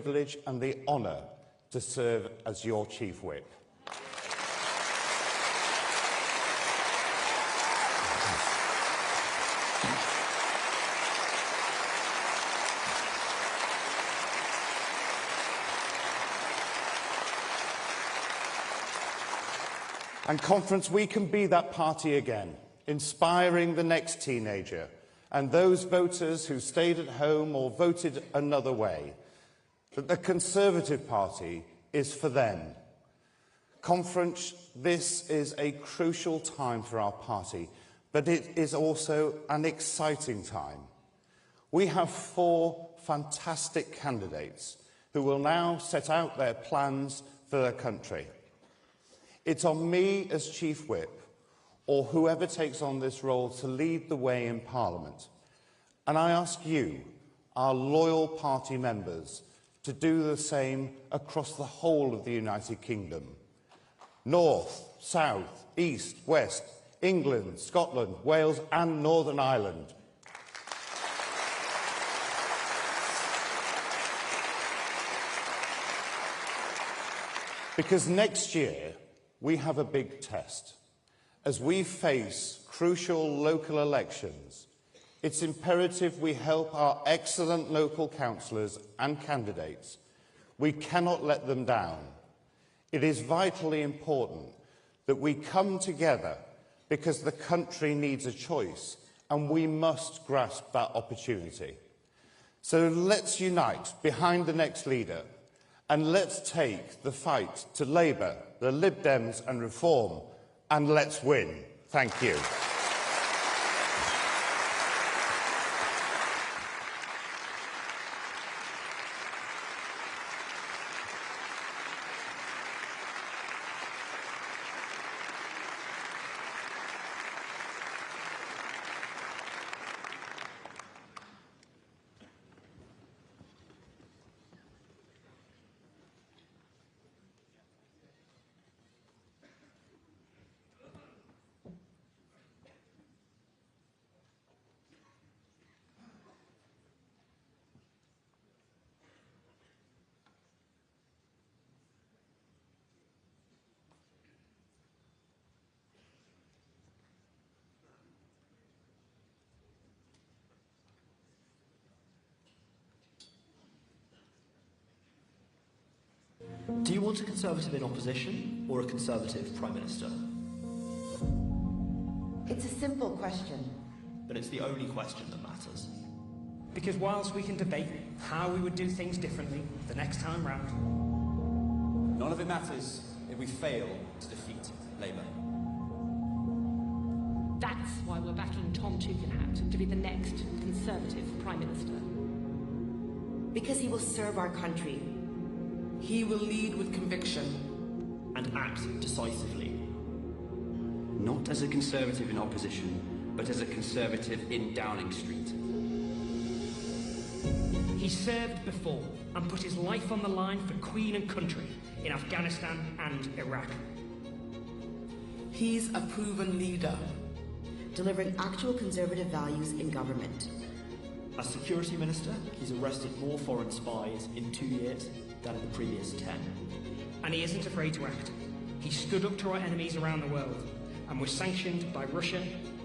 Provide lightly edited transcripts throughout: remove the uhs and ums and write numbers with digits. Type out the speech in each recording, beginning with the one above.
privilege and the honour to serve as your Chief Whip. And Conference, we can be that party again, inspiring the next teenager and those voters who stayed at home or voted another way, that the Conservative Party is for them. Conference, this is a crucial time for our party, but it is also an exciting time. We have 4 fantastic candidates who will now set out their plans for their country. It's on me as Chief Whip, or whoever takes on this role, to lead the way in Parliament. And I ask you, our loyal party members, to do the same across the whole of the United Kingdom. North, South, East, West, England, Scotland, Wales and Northern Ireland. Because next year, we have a big test. As we face crucial local elections, it's imperative we help our excellent local councillors and candidates. We cannot let them down. It is vitally important that we come together because the country needs a choice and we must grasp that opportunity. So let's unite behind the next leader and let's take the fight to Labour, the Lib Dems and Reform, and let's win. Thank you. Do you want a Conservative in opposition or a Conservative Prime Minister? It's a simple question. But it's the only question that matters. Because whilst we can debate how we would do things differently the next time round, none of it matters if we fail to defeat Labour. That's why we're backing Tom Tugendhat to be the next Conservative Prime Minister. Because he will serve our country. He will lead with conviction. And act decisively. Not as a Conservative in opposition, but as a Conservative in Downing Street. he served before and put his life on the line for Queen and country in Afghanistan and Iraq. He's a proven leader, delivering actual Conservative values in government. As Security Minister, he's arrested more foreign spies in 2 years than in the previous 10. And he isn't afraid to act. He stood up to our enemies around the world and was sanctioned by Russia,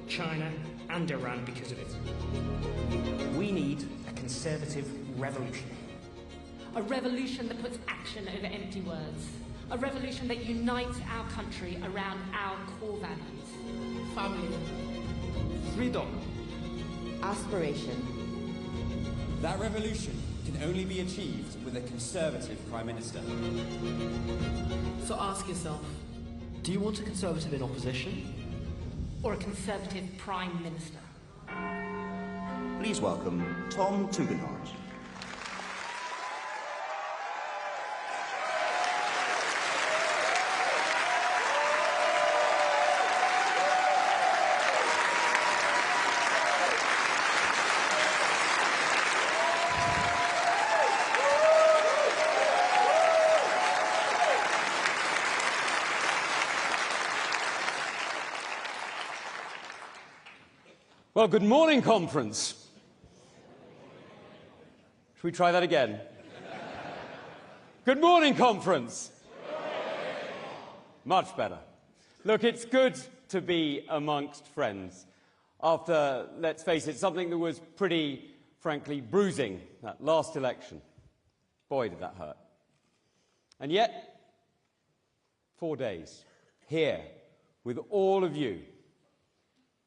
China and Iran because of it. We need a Conservative revolution. A revolution that puts action over empty words. A revolution that unites our country around our core values. family, Freedom. Aspiration. That revolution can only be achieved with a Conservative Prime Minister. So ask yourself, do you want a Conservative in opposition? Or a Conservative Prime Minister. Please welcome Tom Tugendhat. Well, good morning, conference. Should we try that again? Good morning, conference. Much better. Look, it's good to be amongst friends after, let's face it, something that was pretty, frankly, bruising, that last election. Boy, did that hurt. And yet, 4 days here with all of you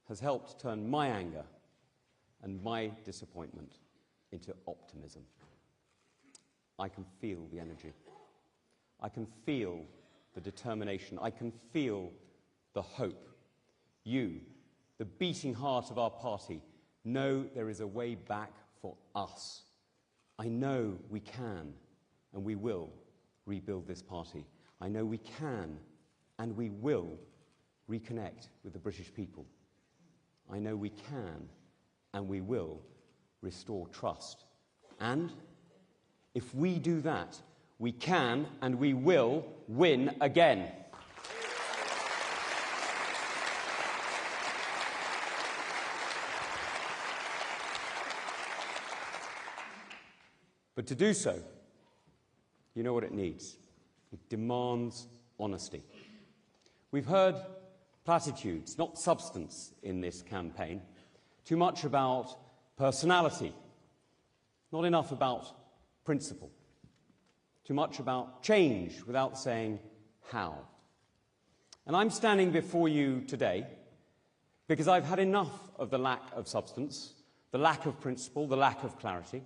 has helped turn my anger and my disappointment into optimism. I can feel the energy. I can feel the determination. I can feel the hope. You, the beating heart of our party, know there is a way back for us. I know we can and we will rebuild this party. I know we can and we will reconnect with the British people. I know we can and we will restore trust. And if we do that, we can and we will win again. But to do so, you know what it needs. It demands honesty. We've heard platitudes, not substance, in this campaign. Too much about personality, not enough about principle. Too much about change without saying how. And I'm standing before you today because I've had enough of the lack of substance, the lack of principle, the lack of clarity.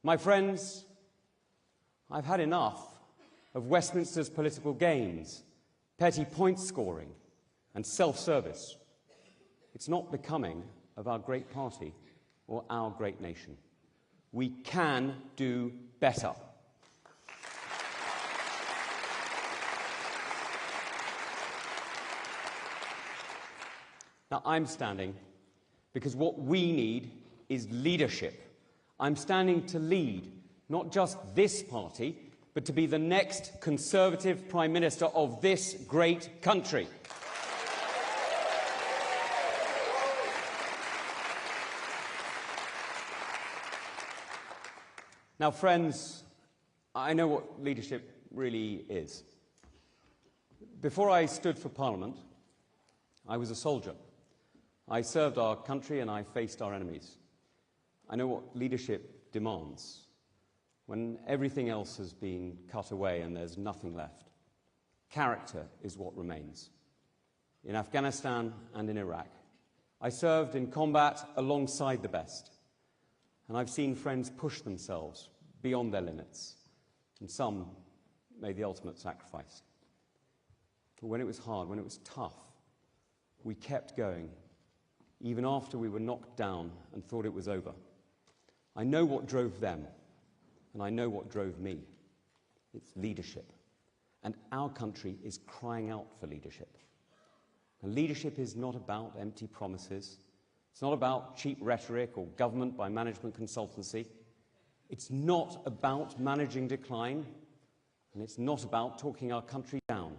My friends, I've had enough of Westminster's political games, petty point scoring, and self-service. It's not becoming of our great party or our great nation. We can do better. Now, I'm standing because what we need is leadership. I'm standing to lead not just this party, but to be the next Conservative Prime Minister of this great country. Now, friends, I know what leadership really is. Before I stood for Parliament, I was a soldier. I served our country and I faced our enemies. I know what leadership demands when everything else has been cut away and there's nothing left. Character is what remains. In Afghanistan and in Iraq, I served in combat alongside the best. And I've seen friends push themselves beyond their limits, and some made the ultimate sacrifice. But when it was hard, when it was tough, we kept going, even after we were knocked down and thought it was over. I know what drove them, and I know what drove me. It's leadership. And our country is crying out for leadership. And leadership is not about empty promises. It's not about cheap rhetoric or government by management consultancy. It's not about managing decline, and it's not about talking our country down.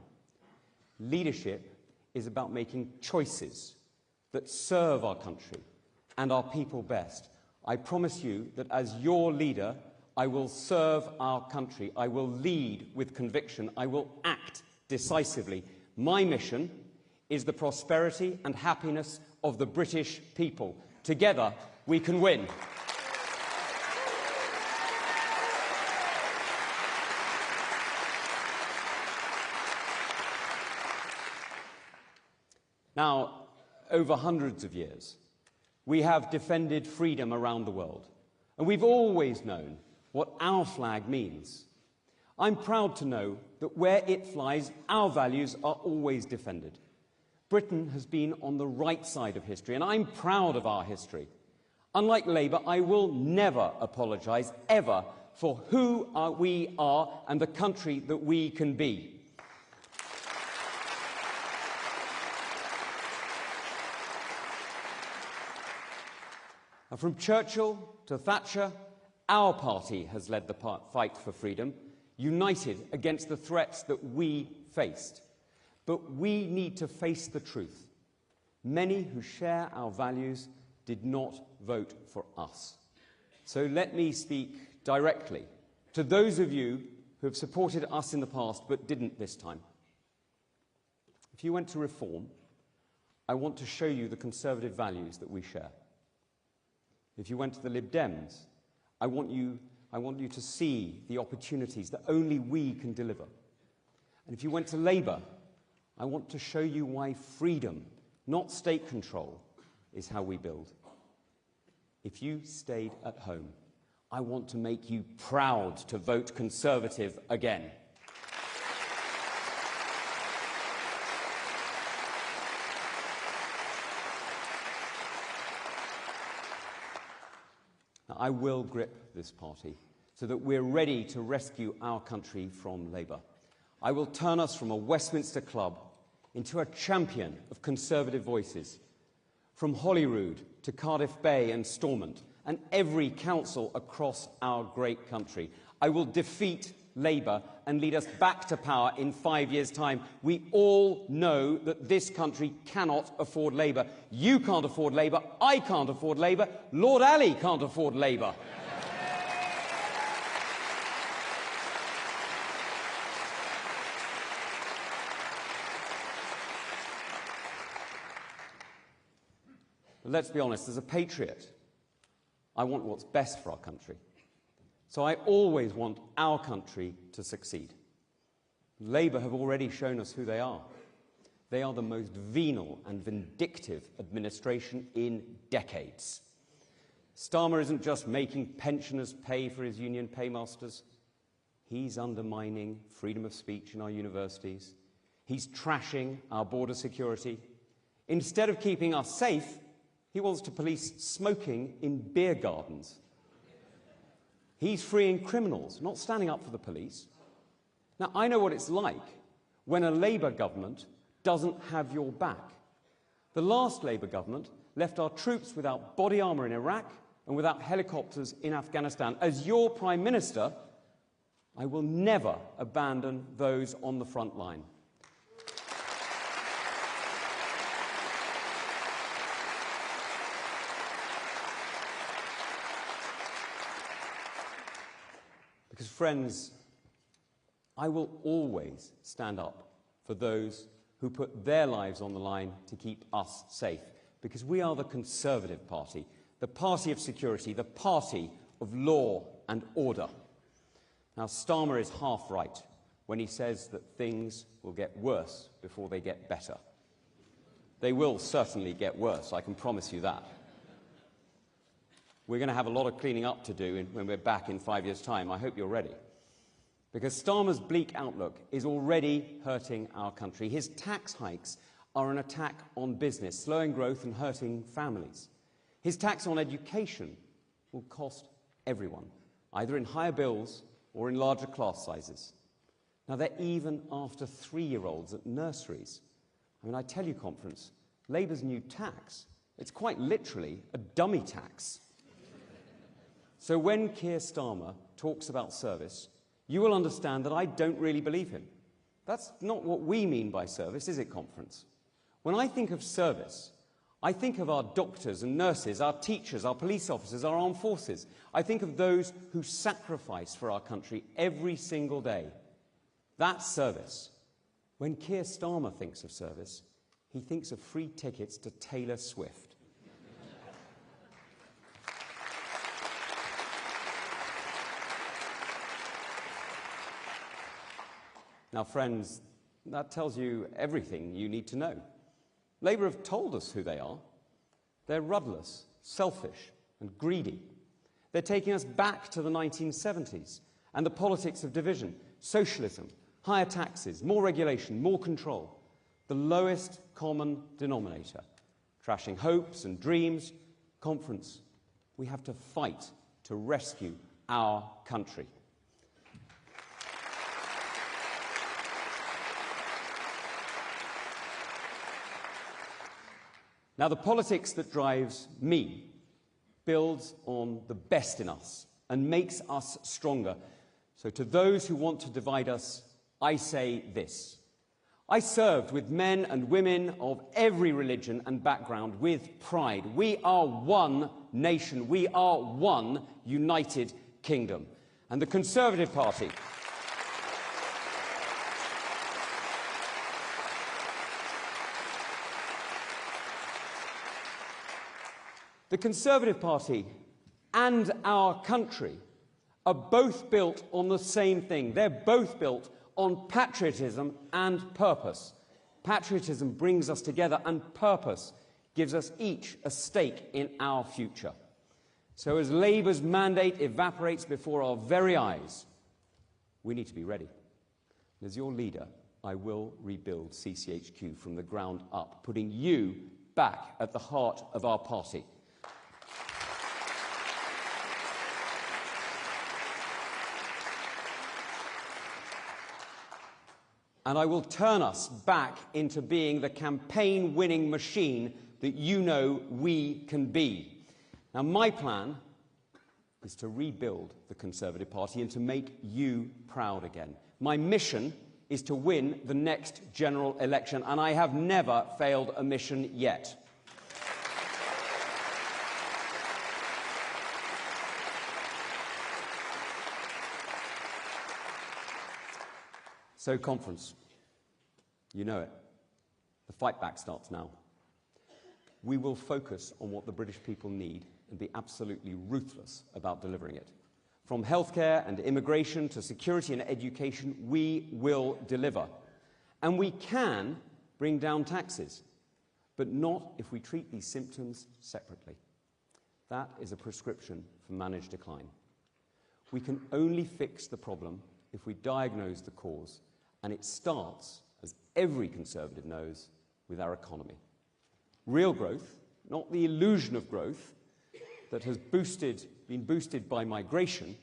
Leadership is about making choices that serve our country and our people best. I promise you that as your leader, I will serve our country. I will lead with conviction. I will act decisively. My mission is the prosperity and happiness of the British people. Together, we can win. Now, over hundreds of years, we have defended freedom around the world, and we've always known what our flag means. I'm proud to know that where it flies, our values are always defended. Britain has been on the right side of history, and I'm proud of our history. Unlike Labour, I will never apologise, ever, for who we are and the country that we can be. And from Churchill to Thatcher, our party has led the fight for freedom, united against the threats that we faced. But we need to face the truth. Many who share our values did not vote for us. So let me speak directly to those of you who have supported us in the past but didn't this time. If you went to Reform, I want to show you the Conservative values that we share. If you went to the Lib Dems, I want you to see the opportunities that only we can deliver. And if you went to Labour, I want to show you why freedom, not state control, is how we build. If you stayed at home, I want to make you proud to vote Conservative again. Now, I will grip this party so that we're ready to rescue our country from Labour. I will turn us from a Westminster club into a champion of Conservative voices, from Holyrood to Cardiff Bay and Stormont, and every council across our great country. I will defeat Labour and lead us back to power in 5 years' time. We all know that this country cannot afford Labour. You can't afford Labour, I can't afford Labour, Lord Ali can't afford Labour. But let's be honest, as a patriot, I want what's best for our country. So I always want our country to succeed. Labour have already shown us who they are. They are the most venal and vindictive administration in decades. Starmer isn't just making pensioners pay for his union paymasters. He's undermining freedom of speech in our universities. He's trashing our border security. Instead of keeping us safe, he wants to police smoking in beer gardens. He's freeing criminals, not standing up for the police. Now, I know what it's like when a Labour government doesn't have your back. The last Labour government left our troops without body armour in Iraq and without helicopters in Afghanistan. As your Prime Minister, I will never abandon those on the front line. Because, friends, I will always stand up for those who put their lives on the line to keep us safe. Because we are the Conservative Party, the party of security, the party of law and order. Now, Starmer is half right when he says that things will get worse before they get better. They will certainly get worse, I can promise you that. We're going to have a lot of cleaning up to do when we're back in 5 years' time. I hope you're ready. Because Starmer's bleak outlook is already hurting our country. His tax hikes are an attack on business, slowing growth and hurting families. His tax on education will cost everyone, either in higher bills or in larger class sizes. Now, they're even after 3-year-olds at nurseries. I mean, I tell you, Conference, Labour's new tax, it's quite literally a dummy tax. So when Keir Starmer talks about service, you will understand that I don't really believe him. That's not what we mean by service, is it, Conference? When I think of service, I think of our doctors and nurses, our teachers, our police officers, our armed forces. I think of those who sacrifice for our country every single day. That's service. When Keir Starmer thinks of service, he thinks of free tickets to Taylor Swift. Now, friends, that tells you everything you need to know. Labour have told us who they are. They're rudderless, selfish, and greedy. They're taking us back to the 1970s and the politics of division, socialism, higher taxes, more regulation, more control. The lowest common denominator, trashing hopes and dreams. Conference, we have to fight to rescue our country. Now, the politics that drives me builds on the best in us and makes us stronger. So to those who want to divide us, I say this. I served with men and women of every religion and background with pride. We are one nation. We are one united kingdom. And the Conservative Party The Conservative Party and our country are both built on the same thing. They're both built on patriotism and purpose. Patriotism brings us together, and purpose gives us each a stake in our future. So as Labour's mandate evaporates before our very eyes, we need to be ready. As your leader, I will rebuild CCHQ from the ground up, putting you back at the heart of our party. And I will turn us back into being the campaign-winning machine that you know we can be. Now, my plan is to rebuild the Conservative Party and to make you proud again. My mission is to win the next general election, and I have never failed a mission yet. So, conference. You know it. The fight back starts now. We will focus on what the British people need and be absolutely ruthless about delivering it. From healthcare and immigration to security and education, we will deliver. And we can bring down taxes, but not if we treat these symptoms separately. That is a prescription for managed decline. We can only fix the problem if we diagnose the cause, and it starts, as every Conservative knows, with our economy. Real growth, not the illusion of growth that has been boosted by migration,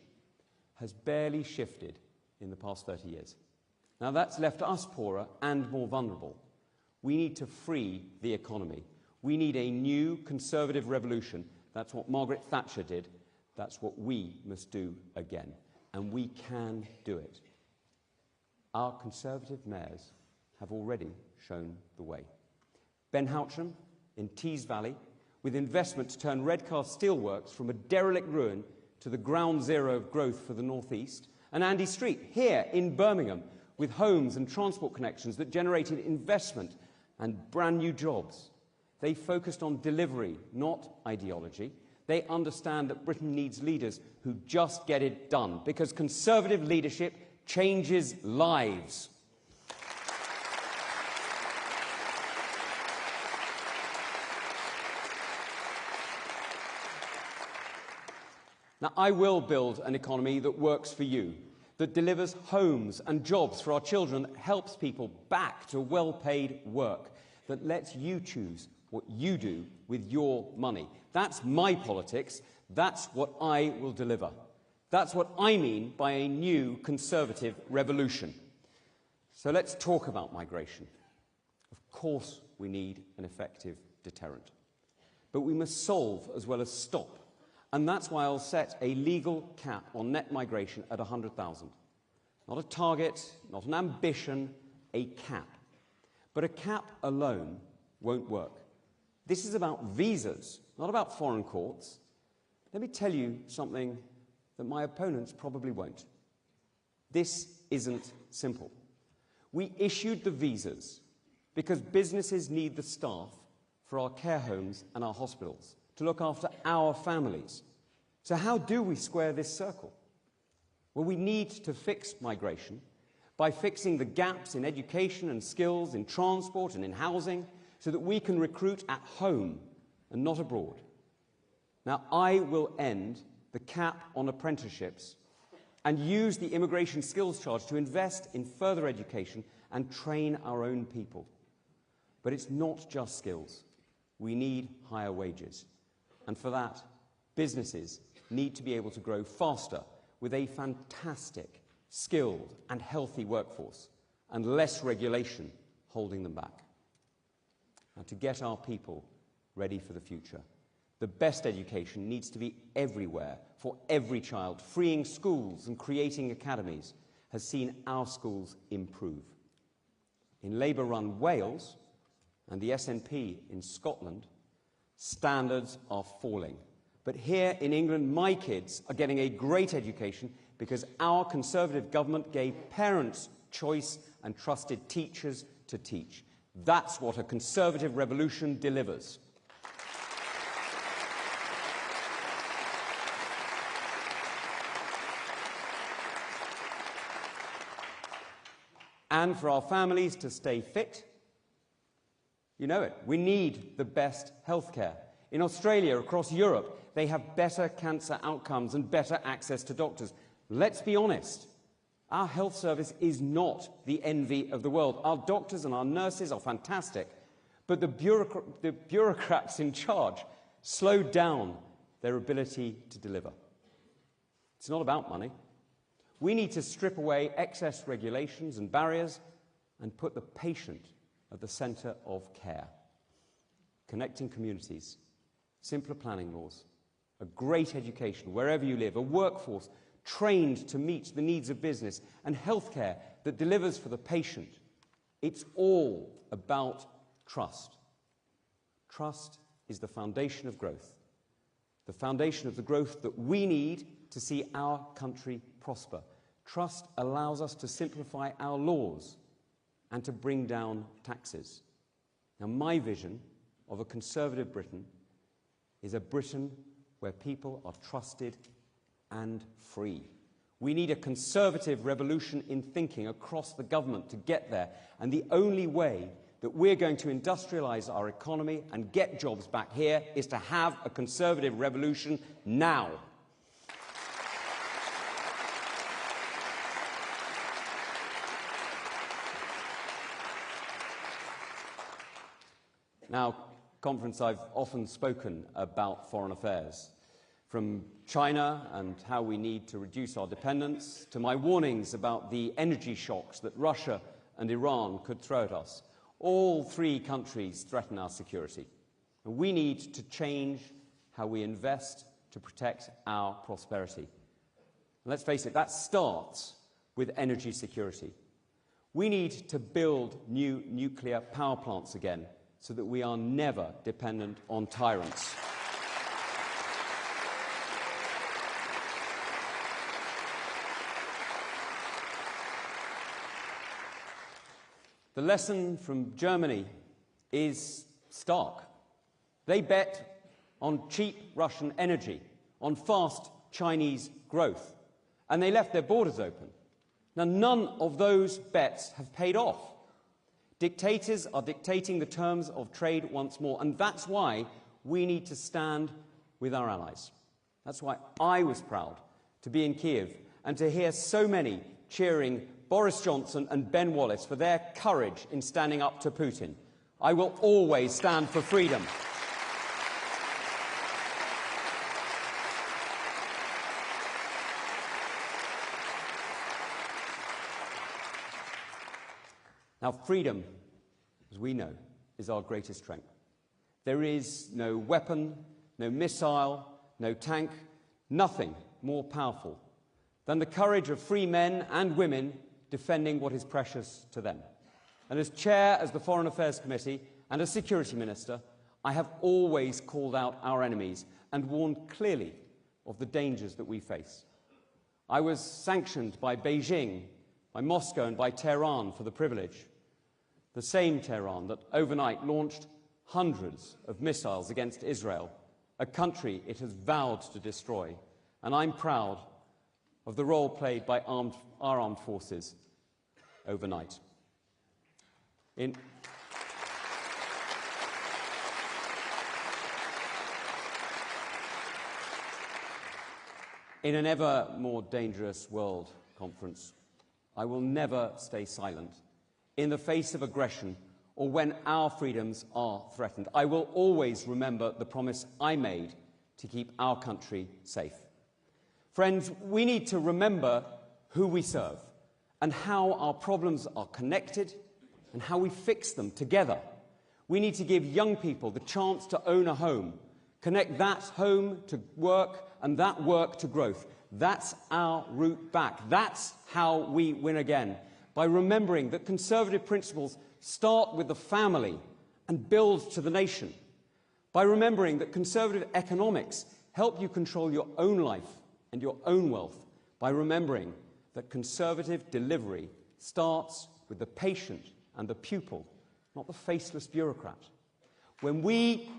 has barely shifted in the past 30 years. Now that's left us poorer and more vulnerable. We need to free the economy. We need a new Conservative revolution. That's what Margaret Thatcher did. That's what we must do again. And we can do it. Our Conservative mayors have already shown the way. Ben Houcham in Tees Valley, with investment to turn Redcar steelworks from a derelict ruin to the ground zero of growth for the North East, and Andy Street here in Birmingham, with homes and transport connections that generated investment and brand new jobs. They focused on delivery, not ideology. They understand that Britain needs leaders who just get it done, because Conservative leadership changes lives. Now, I will build an economy that works for you, that delivers homes and jobs for our children, that helps people back to well-paid work, that lets you choose what you do with your money. That's my politics. That's what I will deliver. That's what I mean by a new Conservative revolution. So let's talk about migration. Of course, we need an effective deterrent. But we must solve as well as stop. And that's why I'll set a legal cap on net migration at 100,000. Not a target, not an ambition, a cap. But a cap alone won't work. This is about visas, not about foreign courts. Let me tell you something that my opponents probably won't. This isn't simple. We issued the visas because businesses need the staff for our care homes and our hospitals to look after our families. So how do we square this circle? Well, we need to fix migration by fixing the gaps in education and skills, in transport and in housing, so that we can recruit at home and not abroad. Now, I will end the cap on apprenticeships and use the immigration skills charge to invest in further education and train our own people. But it's not just skills. We need higher wages. And for that, businesses need to be able to grow faster with a fantastic, skilled and healthy workforce and less regulation holding them back. Now, to get our people ready for the future, the best education needs to be everywhere for every child. Freeing schools and creating academies has seen our schools improve. In Labour-run Wales and the SNP in Scotland, standards are falling. But here in England, my kids are getting a great education because our Conservative government gave parents choice and trusted teachers to teach. That's what a Conservative revolution delivers. and for our families to stay fit. You know it. We need the best healthcare. In Australia, across Europe, they have better cancer outcomes and better access to doctors. Let's be honest. Our health service is not the envy of the world. Our doctors and our nurses are fantastic, but the bureaucrats in charge slow down their ability to deliver. It's not about money. We need to strip away excess regulations and barriers and put the patient at the centre of care. Connecting communities, simpler planning laws, a great education wherever you live, a workforce trained to meet the needs of business, and healthcare that delivers for the patient. It's all about trust. Trust is the foundation of growth, the foundation of the growth that we need to see our country prosper. Trust allows us to simplify our laws and to bring down taxes. Now, my vision of a conservative Britain is a Britain where people are trusted and free. We need a conservative revolution in thinking across the government to get there, and the only way that we're going to industrialise our economy and get jobs back here is to have a conservative revolution now. Now, conference, I've often spoken about foreign affairs, from China and how we need to reduce our dependence, to my warnings about the energy shocks that Russia and Iran could throw at us. All three countries threaten our security, and we need to change how we invest to protect our prosperity. And let's face it, that starts with energy security. We need to build new nuclear power plants again, so that we are never dependent on tyrants. The lesson from Germany is stark. They bet on cheap Russian energy, on fast Chinese growth, and they left their borders open. Now, none of those bets have paid off. Dictators are dictating the terms of trade once more, and that's why we need to stand with our allies. That's why I was proud to be in Kiev and to hear so many cheering Boris Johnson and Ben Wallace for their courage in standing up to Putin. I will always stand for freedom. Now, freedom, as we know, is our greatest strength. There is no weapon, no missile, no tank, nothing more powerful than the courage of free men and women defending what is precious to them. And as chair of the Foreign Affairs Committee and as Security Minister, I have always called out our enemies and warned clearly of the dangers that we face. I was sanctioned by Beijing, by Moscow and by Tehran for the privilege. The same Tehran that overnight launched hundreds of missiles against Israel, a country it has vowed to destroy. And I'm proud of the role played by our armed forces overnight. In an ever more dangerous world, Conference, I will never stay silent in the face of aggression or when our freedoms are threatened. I will always remember the promise I made to keep our country safe. Friends, we need to remember who we serve and how our problems are connected and how we fix them together. We need to give young people the chance to own a home, connect that home to work and that work to growth. That's our route back. That's how we win again, by remembering that conservative principles start with the family and build to the nation, by remembering that conservative economics help you control your own life and your own wealth, by remembering that conservative delivery starts with the patient and the pupil, not the faceless bureaucrat. When we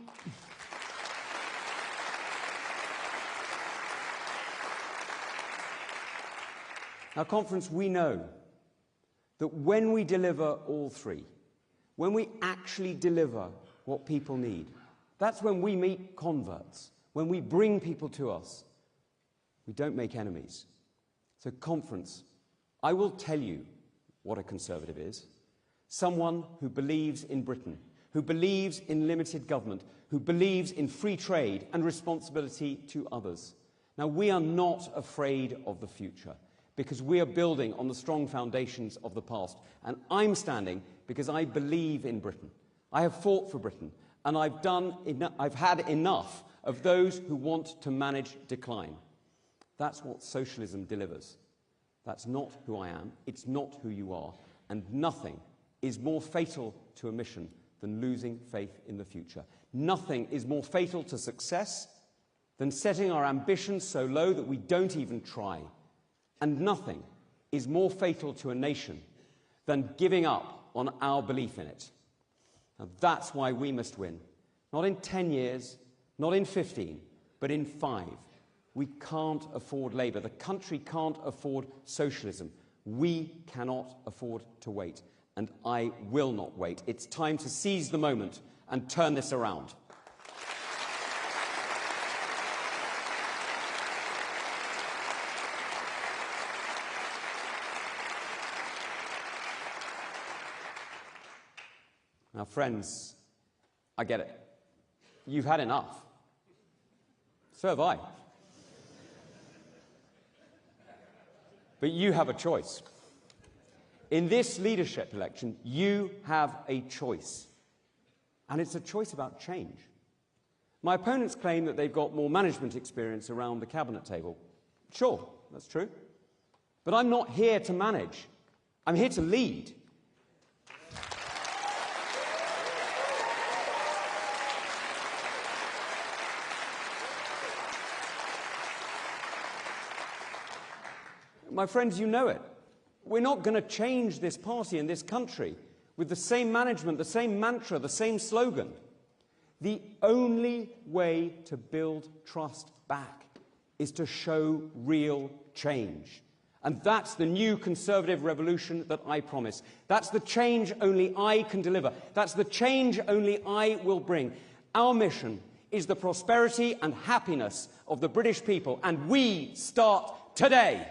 Now, Conference, we know that when we deliver all three, when we actually deliver what people need, that's when we meet converts, when we bring people to us. We don't make enemies. So, conference, I will tell you what a Conservative is. Someone who believes in Britain, who believes in limited government, who believes in free trade and responsibility to others. Now, we are not afraid of the future because we are building on the strong foundations of the past. And I'm standing because I believe in Britain. I have fought for Britain, and I've had enough of those who want to manage decline. That's what socialism delivers. That's not who I am. It's not who you are. And nothing is more fatal to a mission than losing faith in the future. Nothing is more fatal to success than setting our ambitions so low that we don't even try. And nothing is more fatal to a nation than giving up on our belief in it. Now, that's why we must win. Not in 10 years, not in 15, but in 5. We can't afford Labour. The country can't afford socialism. We cannot afford to wait. And I will not wait. It's time to seize the moment and turn this around. Now, friends, I get it. You've had enough. So have I. But you have a choice. In this leadership election, you have a choice. And it's a choice about change. My opponents claim that they've got more management experience around the cabinet table. Sure, that's true. But I'm not here to manage. I'm here to lead. My friends, you know it. We're not going to change this party and this country with the same management, the same mantra, the same slogan. The only way to build trust back is to show real change. And that's the new Conservative revolution that I promise. That's the change only I can deliver. That's the change only I will bring. Our mission is the prosperity and happiness of the British people, and we start today.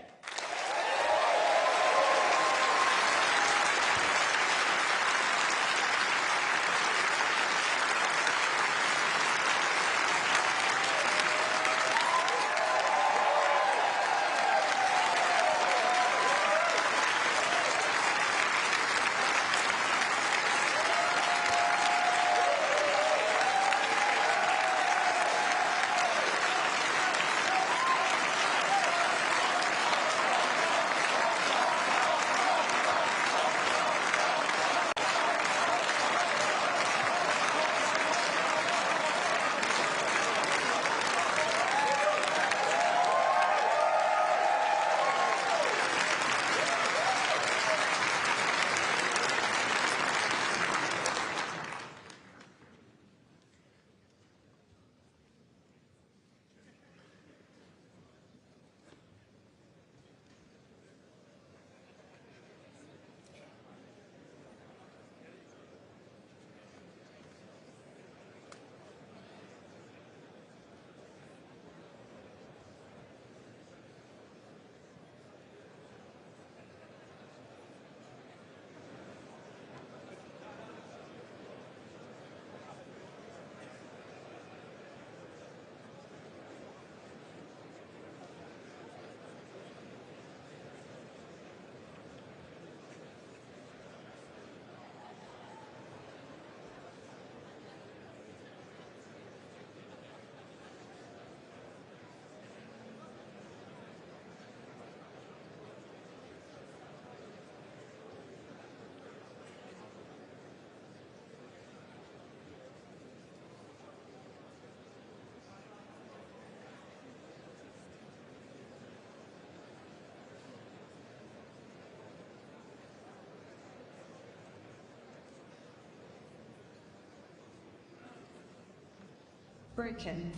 Broken.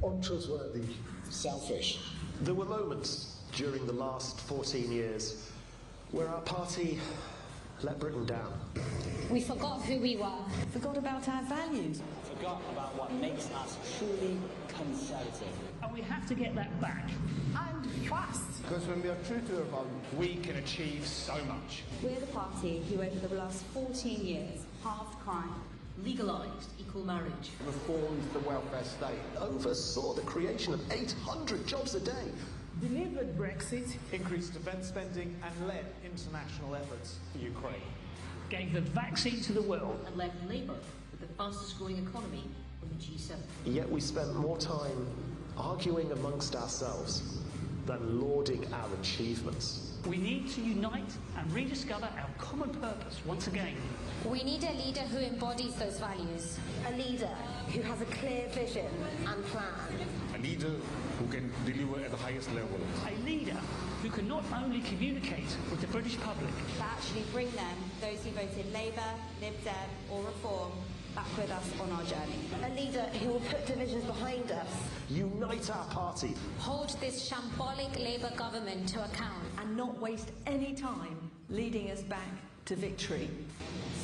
Untrustworthy. Selfish. There were moments during the last 14 years where our party let Britain down. We forgot who we were. Forgot about our values. Forgot about what makes us truly conservative. And we have to get that back. And fast. Because when we are true to our values, We can achieve so much. We're the party who over the last 14 years halved crime, Legalised equal marriage. reformed the welfare state, Oversaw the creation of 800 jobs a day. Delivered Brexit. Increased defence spending and led international efforts for Ukraine. Gave the vaccine to the world. And left Labour with the fastest growing economy in the G7. Yet we spent more time arguing amongst ourselves than lauding our achievements. We need to unite and rediscover our common purpose once again. We need a leader who embodies those values. a leader who has a clear vision and plan. A leader who can deliver at the highest level. A leader who can not only communicate with the British public, but actually bring them, those who voted Labour, Lib Dem or Reform, back with us on our journey. A leader who will put divisions behind us. Unite our party. Hold this shambolic Labour government to account. And not waste any time leading us back to victory.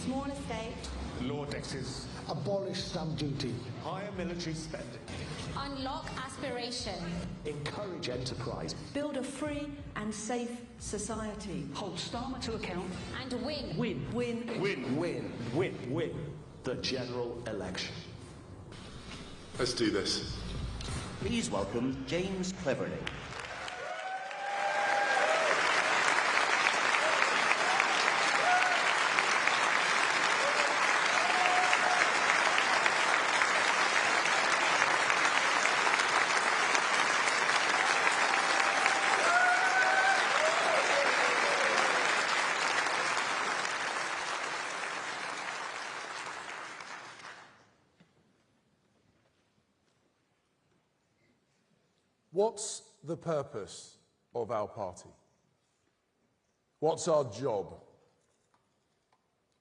Smaller state. Lower taxes. Abolish stamp duty. Higher military spending. Unlock aspiration. Encourage enterprise. Build a free and safe society. hold Starmer to account, And win. win. Win. Win. Win. Win. Win. The general election. Let's do this. Please welcome James Cleverly. What's the purpose of our party? What's our job?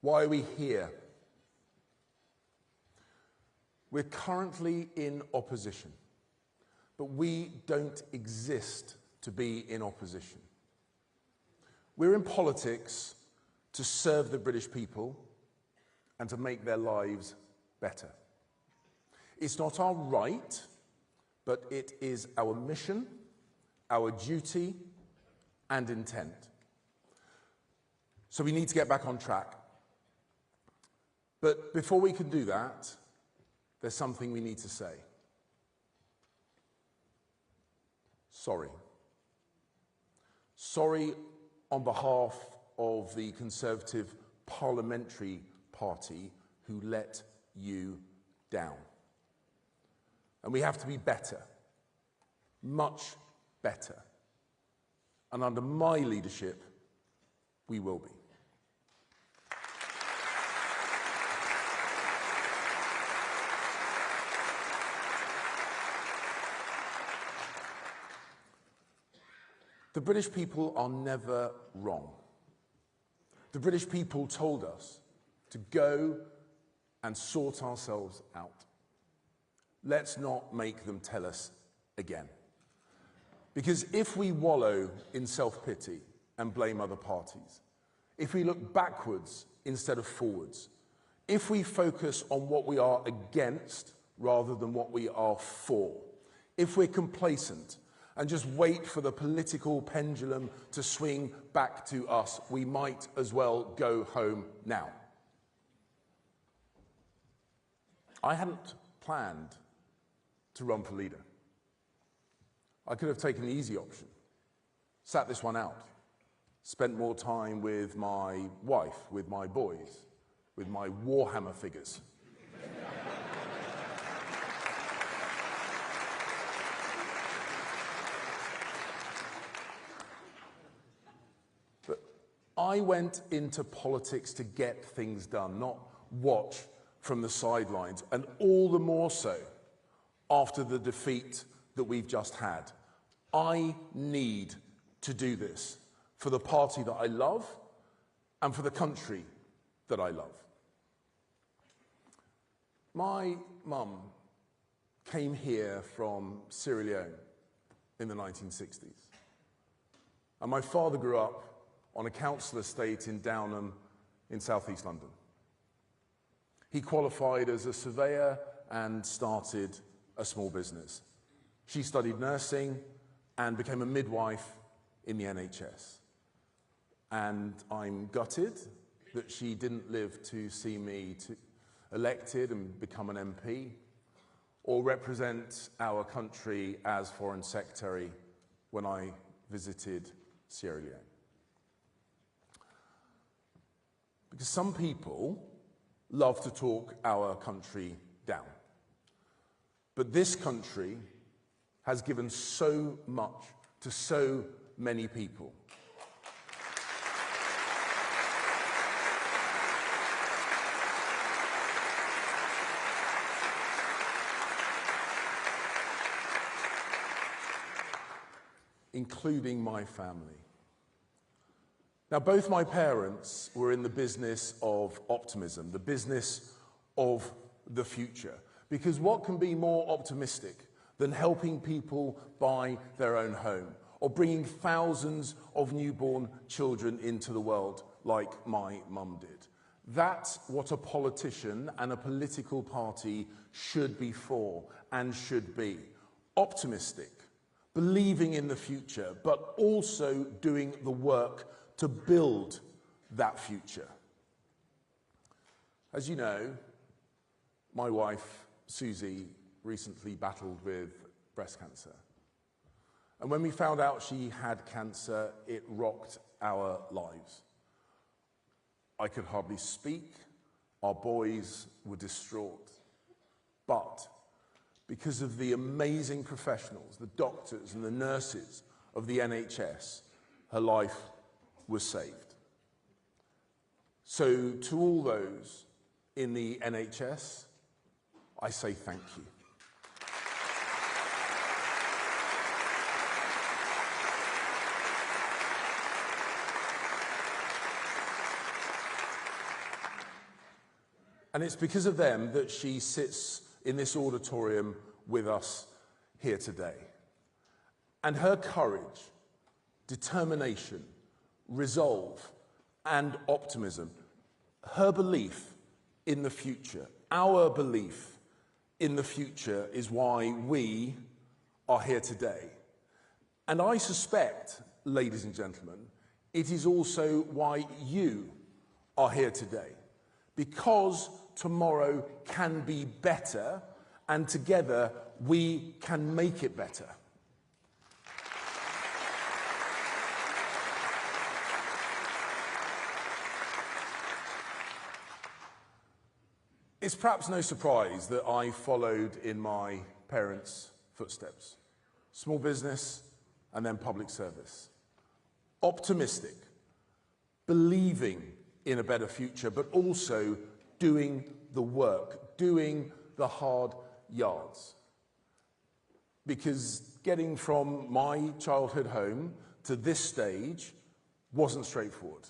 Why are we here? We're currently in opposition, but we don't exist to be in opposition. We're in politics to serve the British people and to make their lives better. It's not our right, but it is our mission, our duty, and intent. So we need to get back on track. But before we can do that, there's something we need to say. Sorry. Sorry on behalf of the Conservative Parliamentary Party who let you down. And we have to be better, much better. And under my leadership, we will be. The British people are never wrong. The British people told us to go and sort ourselves out. Let's not make them tell us again. Because if we wallow in self-pity and blame other parties, if we look backwards instead of forwards, if we focus on what we are against rather than what we are for, if we're complacent and just wait for the political pendulum to swing back to us, we might as well go home now. I hadn't planned to run for leader. I could have taken the easy option, sat this one out, spent more time with my wife, with my boys, with my Warhammer figures. But I went into politics to get things done, not watch from the sidelines, and all the more so after the defeat that we've just had. I need to do this for the party that I love and for the country that I love. My mum came here from Sierra Leone in the 1960s. And my father grew up on a council estate in Downham in southeast London. He qualified as a surveyor and started a small business. She studied nursing and became a midwife in the NHS. And I'm gutted that she didn't live to see me elected and become an MP, or represent our country as Foreign Secretary when I visited Sierra Leone. Because some people love to talk our country down. But this country has given so much to so many people. Including my family. Now, both my parents were in the business of optimism, the business of the future. Because what can be more optimistic than helping people buy their own home, or bringing thousands of newborn children into the world like my mum did? That's what a politician and a political party should be for and should be. Optimistic, believing in the future, but also doing the work to build that future. As you know, my wife, Susie, recently battled with breast cancer. And when we found out she had cancer, it rocked our lives. I could hardly speak. Our boys were distraught. But because of the amazing professionals, the doctors and the nurses of the NHS, her life was saved. So to all those in the NHS, I say thank you. And it's because of them that she sits in this auditorium with us here today. And her courage, determination, resolve, and optimism, her belief in the future, our belief in the future, is why we are here today. And I suspect, ladies and gentlemen, it is also why you are here today. Because tomorrow can be better, and together we can make it better. It's perhaps no surprise that I followed in my parents' footsteps. Small business and then public service. Optimistic, believing in a better future, but also doing the work, doing the hard yards. Because getting from my childhood home to this stage wasn't straightforward.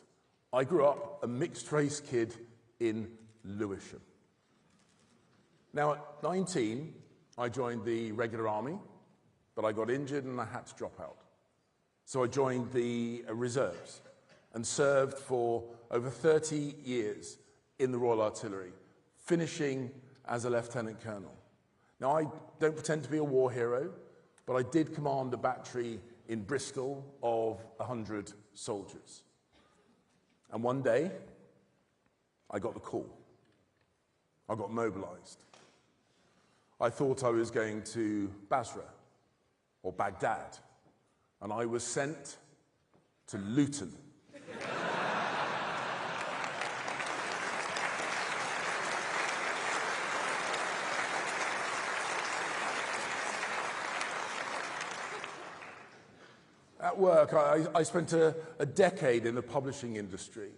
I grew up a mixed-race kid in Lewisham. Now, at 19, I joined the regular army, but I got injured and I had to drop out. So I joined the reserves and served for over 30 years in the Royal Artillery, finishing as a lieutenant colonel. Now, I don't pretend to be a war hero, but I did command a battery in Bristol of 100 soldiers. And one day, I got the call. I got mobilized. I thought I was going to Basra or Baghdad, and I was sent to Luton. At work, I spent a decade in the publishing industry,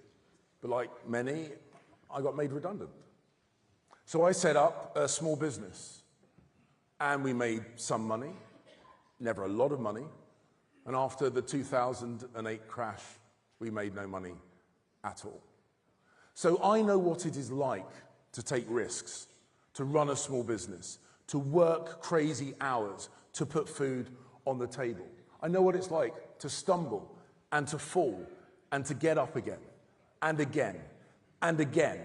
but like many, I got made redundant. So I set up a small business, and we made some money, never a lot of money, and after the 2008 crash, we made no money at all. So I know what it is like to take risks, to run a small business, to work crazy hours, to put food on the table. I know what it's like to stumble and to fall and to get up again and again and again.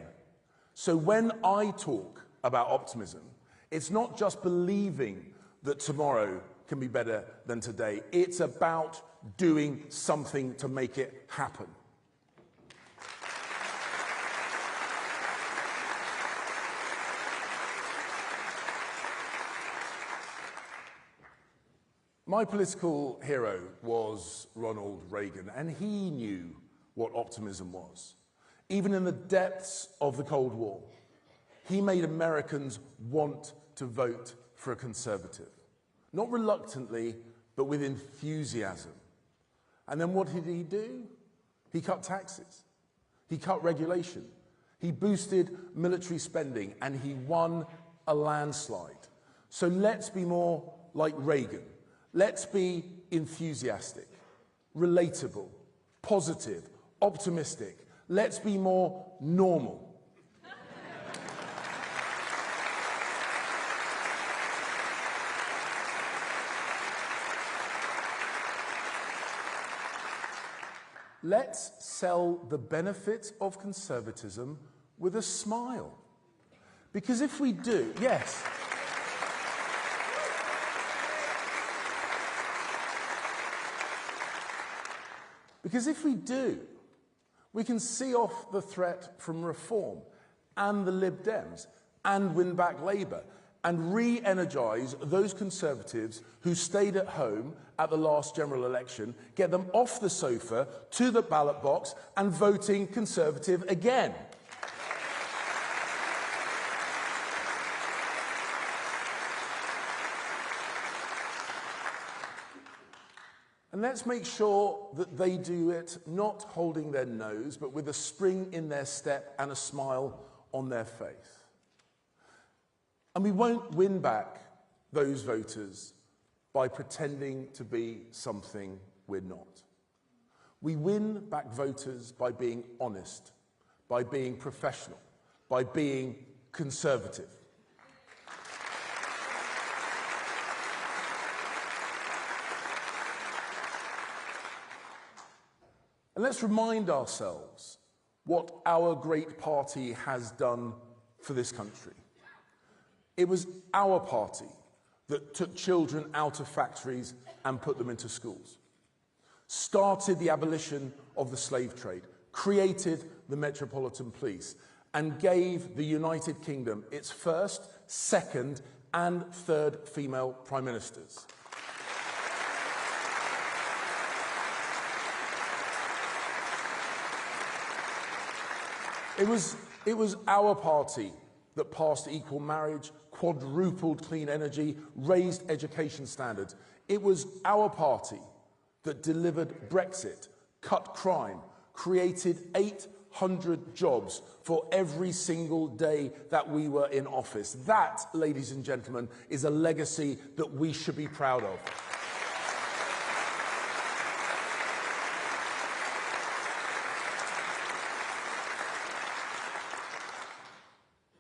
So when I talk about optimism, it's not just believing that tomorrow can be better than today. It's about doing something to make it happen. My political hero was Ronald Reagan, and he knew what optimism was. Even in the depths of the Cold War, he made Americans want to vote for a conservative. Not reluctantly, but with enthusiasm. And then what did he do? He cut taxes. He cut regulation. He boosted military spending, and he won a landslide. So let's be more like Reagan. Let's be enthusiastic, relatable, positive, optimistic. Let's be more normal. Let's sell the benefits of conservatism with a smile. Because if we do, yes. Because if we do, we can see off the threat from Reform and the Lib Dems and win back Labour and re-energise those Conservatives who stayed at home at the last general election, get them off the sofa to the ballot box and voting Conservative again. And let's make sure that they do it not holding their nose, but with a spring in their step and a smile on their face. And we won't win back those voters by pretending to be something we're not. We win back voters by being honest, by being professional, by being conservative. And let's remind ourselves what our great party has done for this country. It was our party that took children out of factories and put them into schools, started the abolition of the slave trade, created the Metropolitan Police, and gave the United Kingdom its first, second, and third female prime ministers. It was our party that passed equal marriage, quadrupled clean energy, raised education standards. It was our party that delivered Brexit, cut crime, created 800 jobs for every single day that we were in office. That, ladies and gentlemen, is a legacy that we should be proud of.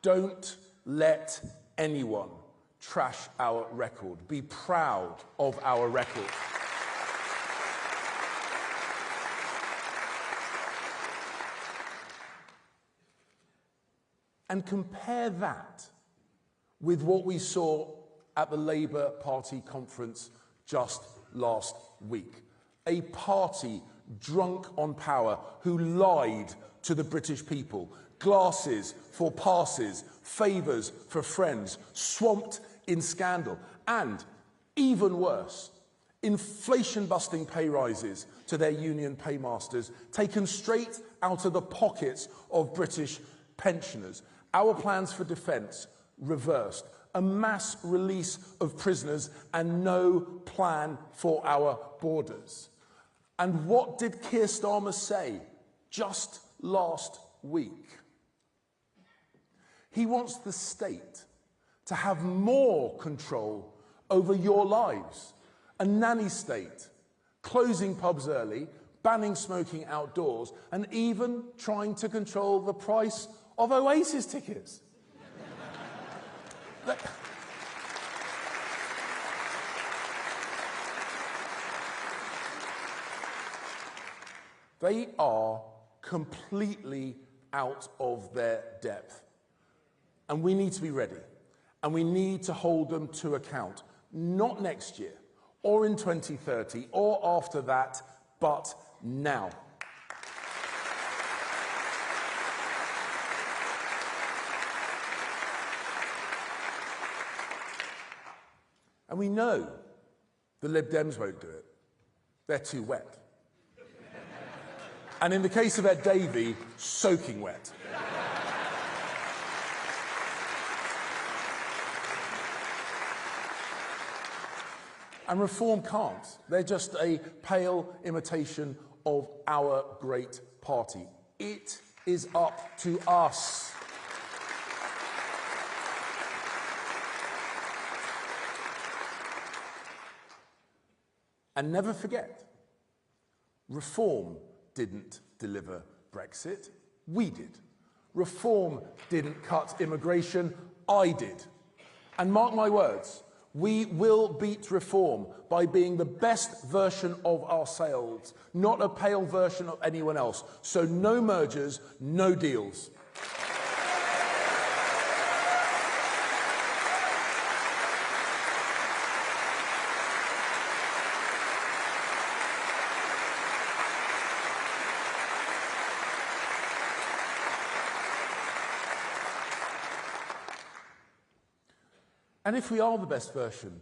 Don't let anyone trash our record. Be proud of our record. And compare that with what we saw at the Labour Party conference just last week. A party drunk on power who lied to the British people. Glasses for passes, favours for friends, swamped in scandal, and, even worse, inflation-busting pay rises to their union paymasters, taken straight out of the pockets of British pensioners. Our plans for defence reversed, a mass release of prisoners, and no plan for our borders. And what did Keir Starmer say just last week? He wants the state to have more control over your lives. A nanny state, closing pubs early, banning smoking outdoors, and even trying to control the price of Oasis tickets. They are completely out of their depth. And we need to be ready. And we need to hold them to account, not next year, or in 2030, or after that, but now. And we know the Lib Dems won't do it. They're too wet. And in the case of Ed Davey, soaking wet. And Reform can't. They're just a pale imitation of our great party. It is up to us. And never forget, Reform didn't deliver Brexit, we did. Reform didn't cut immigration, I did. And mark my words, we will beat Reform by being the best version of ourselves, not a pale version of anyone else. So no mergers, no deals. And if we are the best version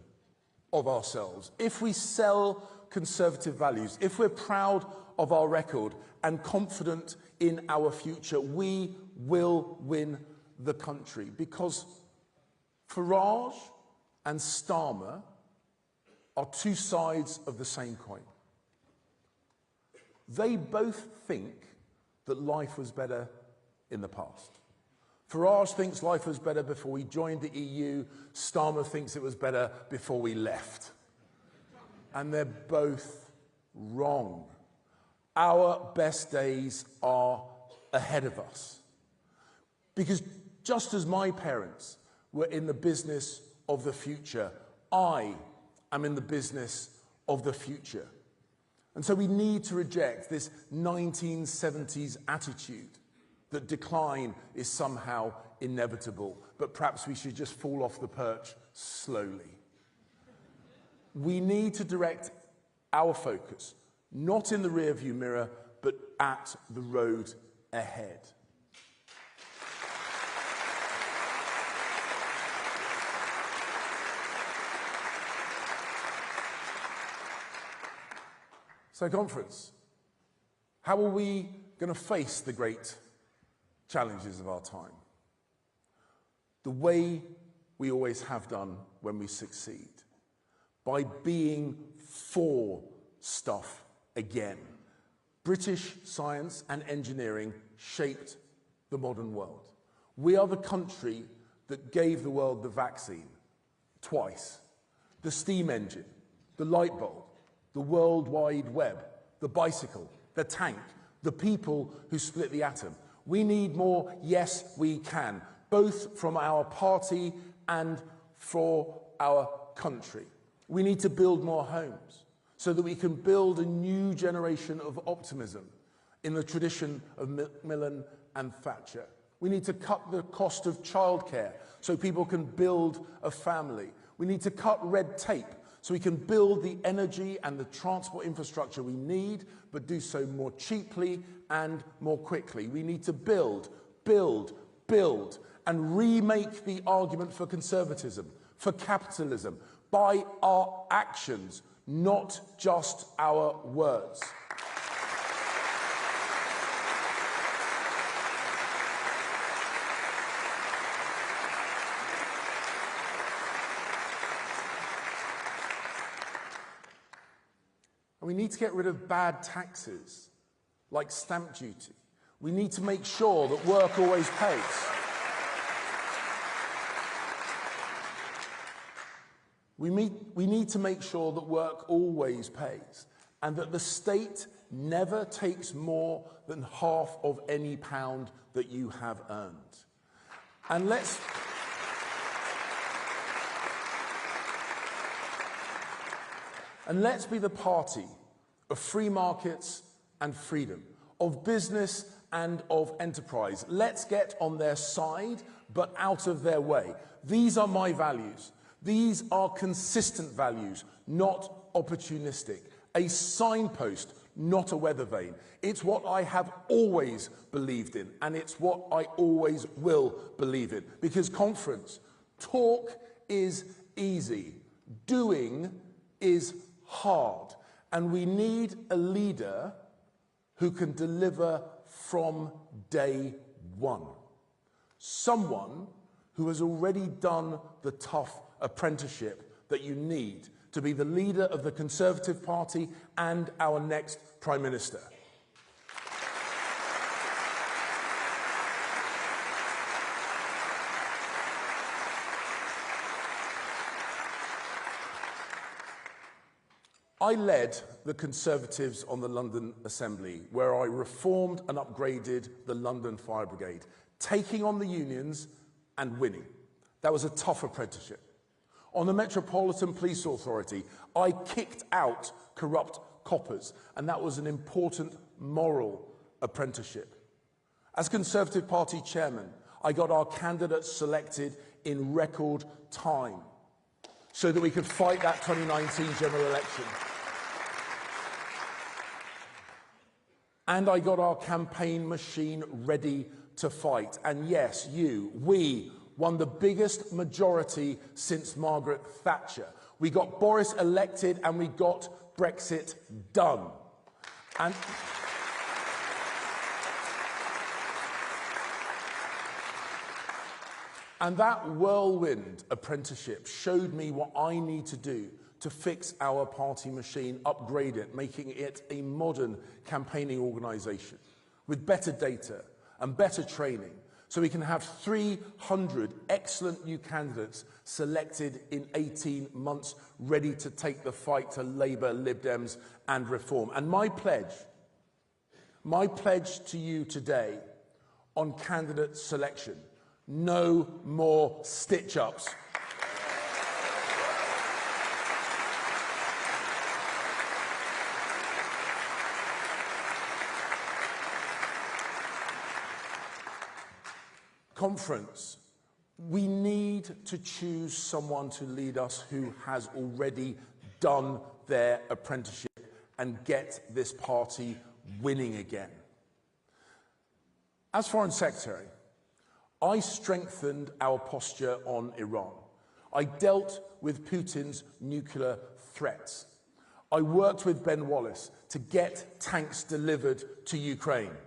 of ourselves, if we sell conservative values, if we're proud of our record and confident in our future, we will win the country. Because Farage and Starmer are two sides of the same coin. They both think that life was better in the past. Farage thinks life was better before we joined the EU. Starmer thinks it was better before we left. And they're both wrong. Our best days are ahead of us. Because just as my parents were in the business of the future, I am in the business of the future. And so we need to reject this 1970s attitude that decline is somehow inevitable, but perhaps we should just fall off the perch slowly. We need to direct our focus, not in the rearview mirror, but at the road ahead. So, conference, how are we going to face the great challenges of our time? The way we always have done when we succeed, by being for stuff again. British science and engineering shaped the modern world. We are the country that gave the world the vaccine twice, the steam engine, the light bulb, the World Wide Web, the bicycle, the tank, the people who split the atom. We need more, yes, we can, both from our party and for our country. We need to build more homes so that we can build a new generation of optimism in the tradition of Macmillan and Thatcher. We need to cut the cost of childcare so people can build a family. We need to cut red tape so we can build the energy and the transport infrastructure we need, but do so more cheaply and more quickly. We need to build, and remake the argument for conservatism, for capitalism, by our actions, not just our words. And we need to get rid of bad taxes, like stamp duty. We need to make sure that work always pays. We need to make sure that work always pays, and that the state never takes more than half of any pound that you have earned. And let's be the party of free markets and freedom, of business and of enterprise. Let's get on their side, but out of their way. These are my values. These are consistent values, not opportunistic. A signpost, not a weather vane. It's what I have always believed in, and it's what I always will believe in. Because conference, talk is easy, doing is hard, and we need a leader who can deliver from day one. Someone who has already done the tough apprenticeship that you need to be the leader of the Conservative Party and our next Prime Minister. I led the Conservatives on the London Assembly, where I reformed and upgraded the London Fire Brigade, taking on the unions and winning. That was a tough apprenticeship. On the Metropolitan Police Authority, I kicked out corrupt coppers, and that was an important moral apprenticeship. As Conservative Party chairman, I got our candidates selected in record time so that we could fight that 2019 general election. And I got our campaign machine ready to fight. And yes, we won the biggest majority since Margaret Thatcher. We got Boris elected and we got Brexit done. And that whirlwind apprenticeship showed me what I need to do to fix our party machine, upgrade it, making it a modern campaigning organisation with better data and better training, so we can have 300 excellent new candidates selected in 18 months, ready to take the fight to Labour, Lib Dems and Reform. And my pledge to you today on candidate selection: no more stitch-ups. Conference, we need to choose someone to lead us who has already done their apprenticeship and get this party winning again. As Foreign Secretary, I strengthened our posture on Iran. I dealt with Putin's nuclear threats. I worked with Ben Wallace to get tanks delivered to Ukraine.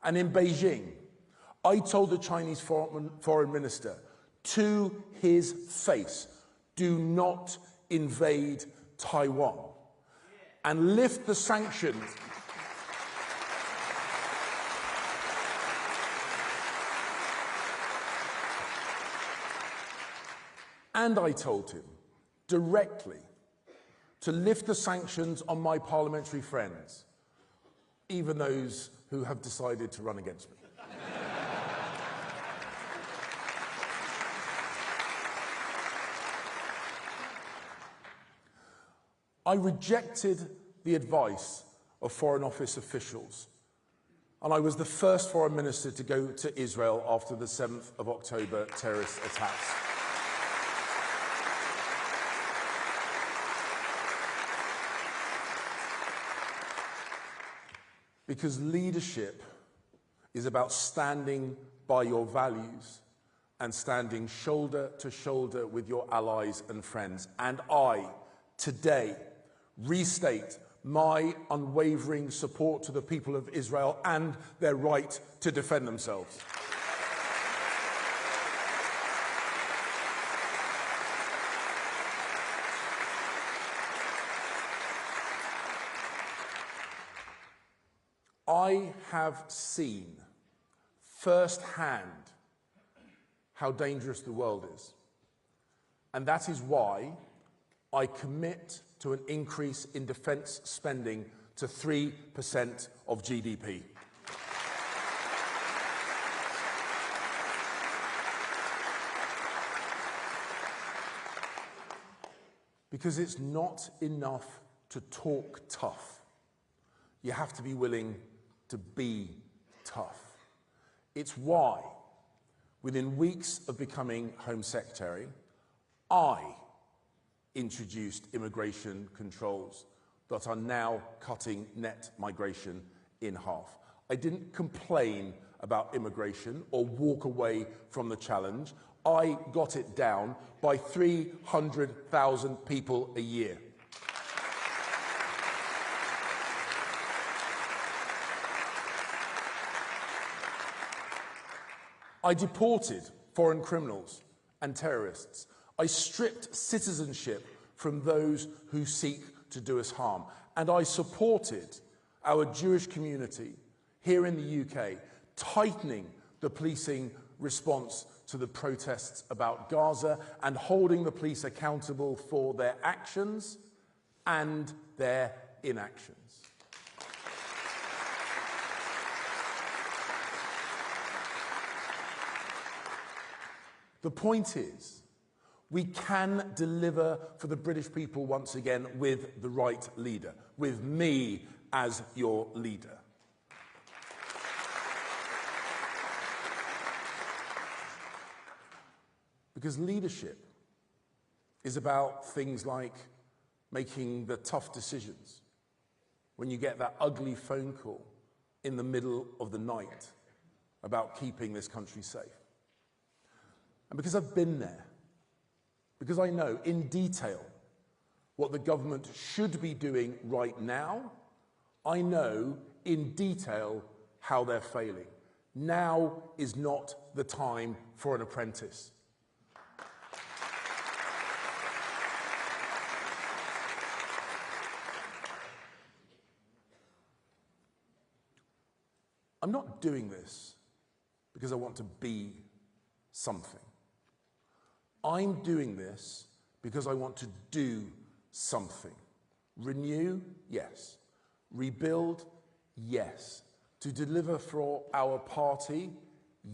And in Beijing, I told the Chinese foreign minister to his face, do not invade Taiwan and lift the sanctions. And I told him directly to lift the sanctions on my parliamentary friends, even those who have decided to run against me. I rejected the advice of Foreign Office officials, and I was the first foreign minister to go to Israel after the 7th of October terrorist attacks. Because leadership is about standing by your values and standing shoulder to shoulder with your allies and friends. And I, today, restate my unwavering support to the people of Israel and their right to defend themselves. I have seen firsthand how dangerous the world is, and that is why I commit to an increase in defence spending to 3% of GDP. Because it's not enough to talk tough. You have to be willing to be tough. tough. It's why, within weeks of becoming Home Secretary, I introduced immigration controls that are now cutting net migration in half. I didn't complain about immigration or walk away from the challenge. I got it down by 300,000 people a year. I deported foreign criminals and terrorists. I stripped citizenship from those who seek to do us harm. And I supported our Jewish community here in the UK, tightening the policing response to the protests about Gaza and holding the police accountable for their actions and their inactions. The point is, we can deliver for the British people once again with the right leader, with me as your leader. Because leadership is about things like making the tough decisions when you get that ugly phone call in the middle of the night about keeping this country safe. And because I've been there, because I know in detail what the government should be doing right now, I know in detail how they're failing. Now is not the time for an apprentice. I'm not doing this because I want to be something. I'm doing this because I want to do something. Renew, yes. Rebuild, yes. To deliver for our party,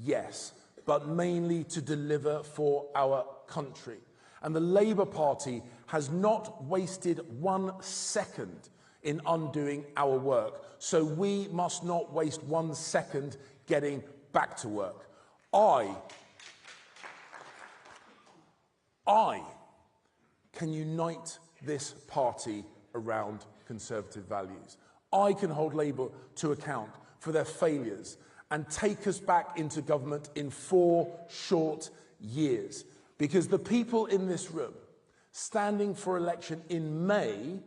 yes. But mainly to deliver for our country. And the Labour Party has not wasted 1 second in undoing our work. So we must not waste 1 second getting back to work. I can unite this party around conservative values. I can hold Labour to account for their failures and take us back into government in 4 short years. Because the people in this room, standing for election in May,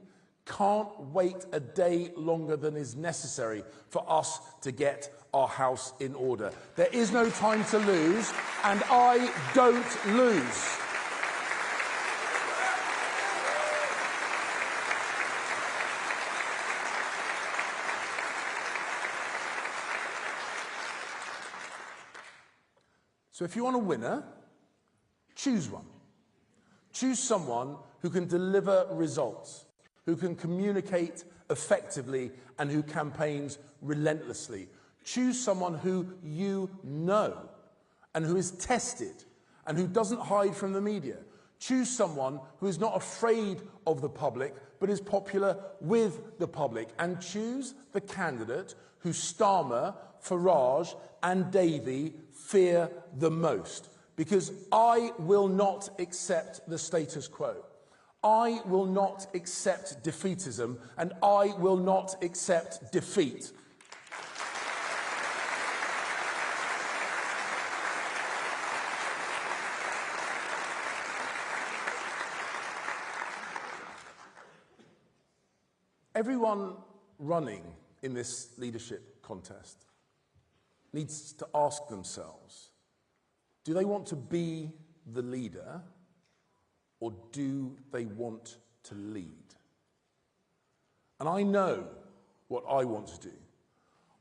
can't wait a day longer than is necessary for us to get our house in order. There is no time to lose, and I don't lose. So if you want a winner, choose one. Choose someone who can deliver results, who can communicate effectively, and who campaigns relentlessly. Choose someone who you know, and who is tested, and who doesn't hide from the media. Choose someone who is not afraid of the public, but is popular with the public. And choose the candidate who Starmer, Farage, and Davey fear the most. Because I will not accept the status quo. I will not accept defeatism, and I will not accept defeat. Everyone running in this leadership contest needs to ask themselves, do they want to be the leader, or do they want to lead? And I know what I want to do.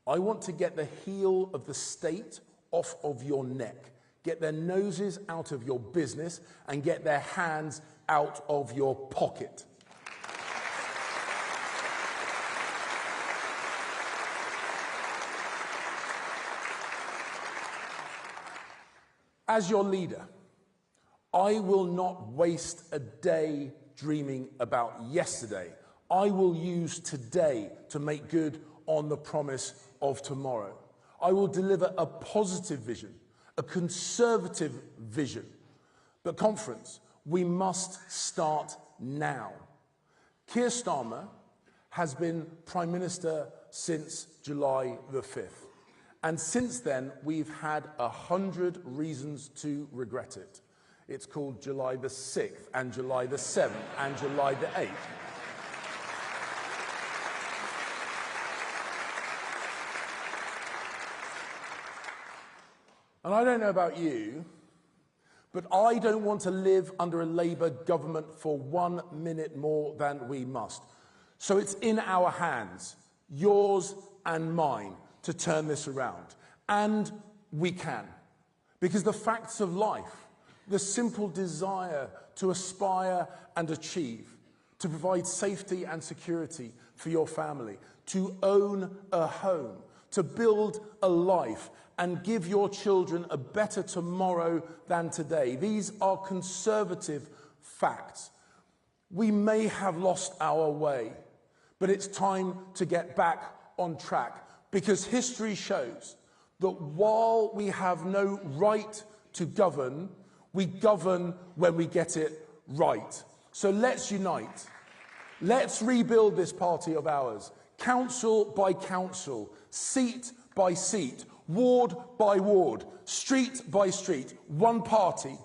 I want to get the heel of the state off of your neck, get their noses out of your business, and get their hands out of your pocket. As your leader, I will not waste a day dreaming about yesterday. I will use today to make good on the promise of tomorrow. I will deliver a positive vision, a conservative vision. But conference, we must start now. Keir Starmer has been Prime Minister since July the 5th. And since then, we've had 100 reasons to regret it. It's called July the 6th, and July the 7th, and July the 8th. And I don't know about you, but I don't want to live under a Labour government for 1 minute more than we must. So it's in our hands, yours and mine, to turn this around. And we can. Because the facts of life, the simple desire to aspire and achieve, to provide safety and security for your family, to own a home, to build a life and give your children a better tomorrow than today. These are conservative facts. We may have lost our way, but it's time to get back on track, because history shows that while we have no right to govern, we govern when we get it right. So let's unite. Let's rebuild this party of ours, council by council, seat by seat, ward by ward, street by street, one party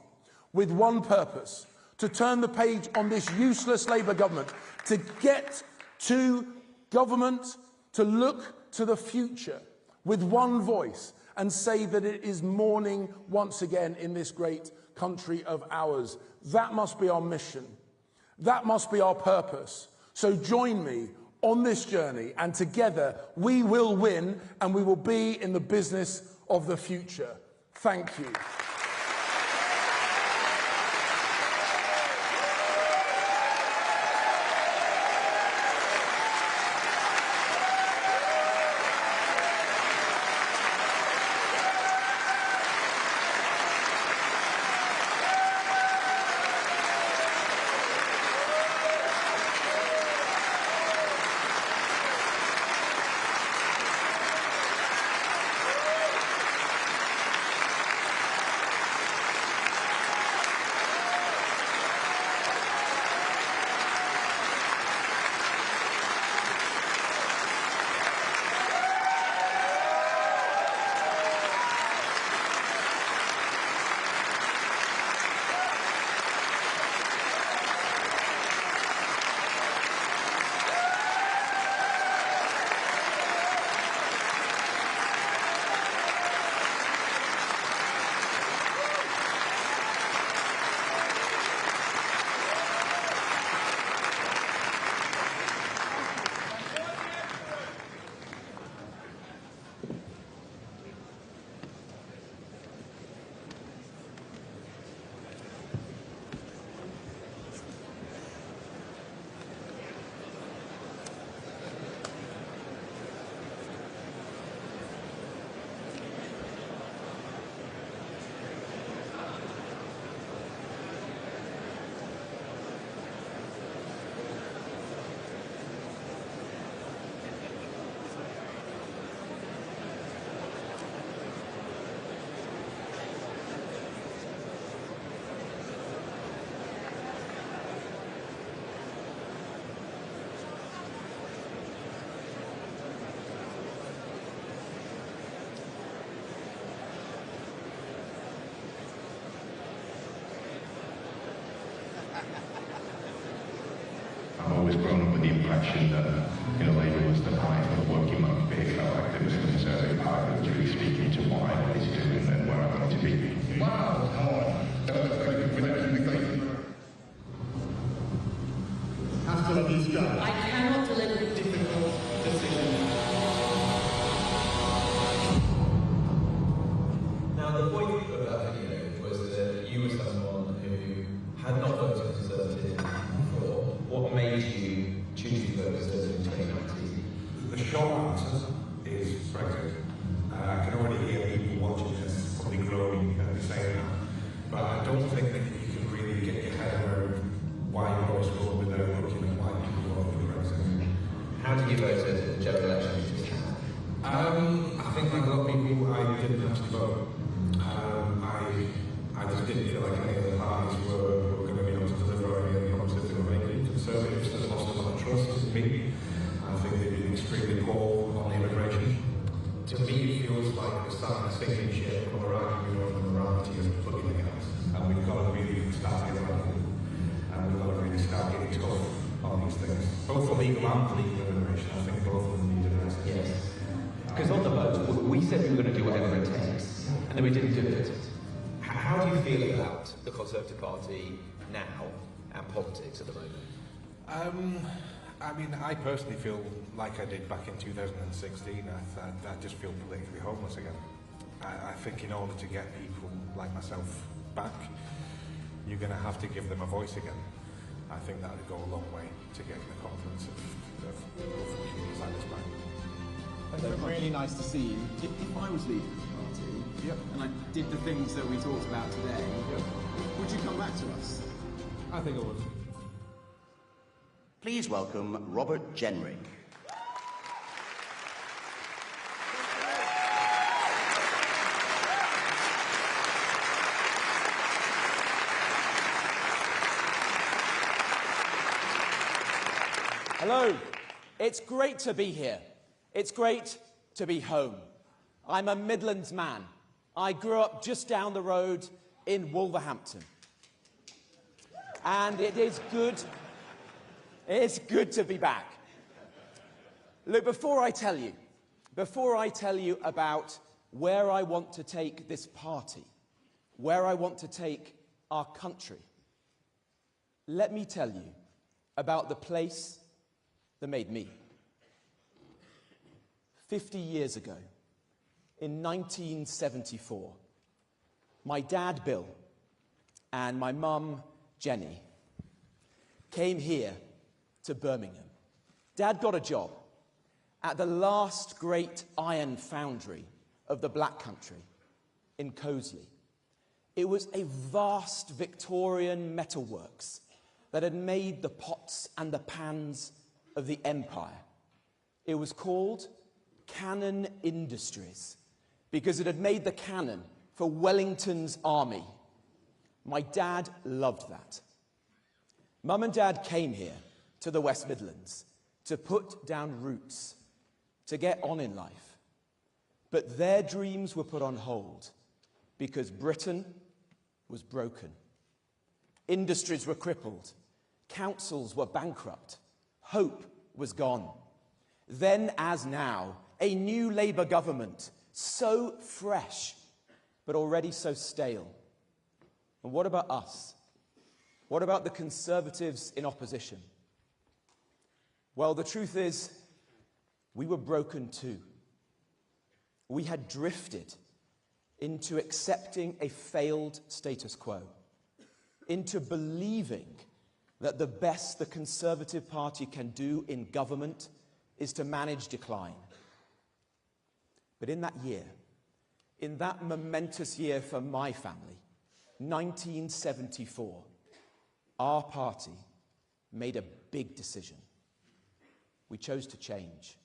with one purpose: to turn the page on this useless Labour government, to get to government, to look to the future with one voice and say that it is morning once again in this great country of ours. That must be our mission. That must be our purpose. So join me on this journey, and together we will win, and we will be in the business of the future. Thank you. I've always grown up with the impression that Labour was the party for the working man. It felt like there was a Conservative Party that was really speaking to what I wanted to do and where I wanted to be. Wow, come on. I cannot deliver difficult decisions. Now, the point of that video was that you were someone who had not voted Conservative before. What made you choose to vote Conservative in 2019? The short answer is Brexit. I can already hear people watching this probably groaning and saying that. But I don't think that you can really get your head around why you always vote without looking at why people vote for Brexit. How did you vote at the general election? I think like a lot of people I didn't actually vote. I just didn't feel like any of the parties were going to be able to deliver any of the promises they were making. Conservatives have lost a lot of trust in me. I think they've been extremely poor on the immigration. To me, it feels like we're starting a sinking ship and we're arguing over the morality of plugging the gas. And we've got to really start getting radical. And we've got to really start getting tough on these things. Both for legal and illegal immigration. I think both of them need addressing. Yes. Because on the vote, we said we were going to do whatever it takes, and then we didn't do it. How do you feel about the Conservative Party now and politics at the moment? I mean, I personally feel like I did back in 2016. I just feel politically homeless again. I think in order to get people like myself back, you're going to have to give them a voice again. I think that would go a long way to getting the confidence of communities like this back. It's really nice to see you. If I was leading the party, and I did the things that we talked about today, would you come back to us? I think I would. Please welcome Robert Jenrick. Hello. It's great to be here. It's great to be home. I'm a Midlands man. I grew up just down the road in Wolverhampton. And it's good to be back. Look, before I tell you about where I want to take this party, where I want to take our country, let me tell you about the place that made me. 50 years ago, in 1974, my dad, Bill, and my mum, Jenny, came here to Birmingham. Dad got a job at the last great iron foundry of the Black Country in Coseley. It was a vast Victorian metalworks that had made the pots and the pans of the empire. It was called Cannon Industries because it had made the cannon for Wellington's army. My dad loved that. Mum and Dad came here to the West Midlands to put down roots, to get on in life. But their dreams were put on hold because Britain was broken. Industries were crippled. Councils were bankrupt. Hope was gone. Then, as now, a new Labour government, so fresh, but already so stale. And what about us? What about the Conservatives in opposition? Well, the truth is, we were broken too. We had drifted into accepting a failed status quo, into believing that the best the Conservative Party can do in government is to manage decline. But in that year, in that momentous year for my family, 1974, our party made a big decision. We chose to change.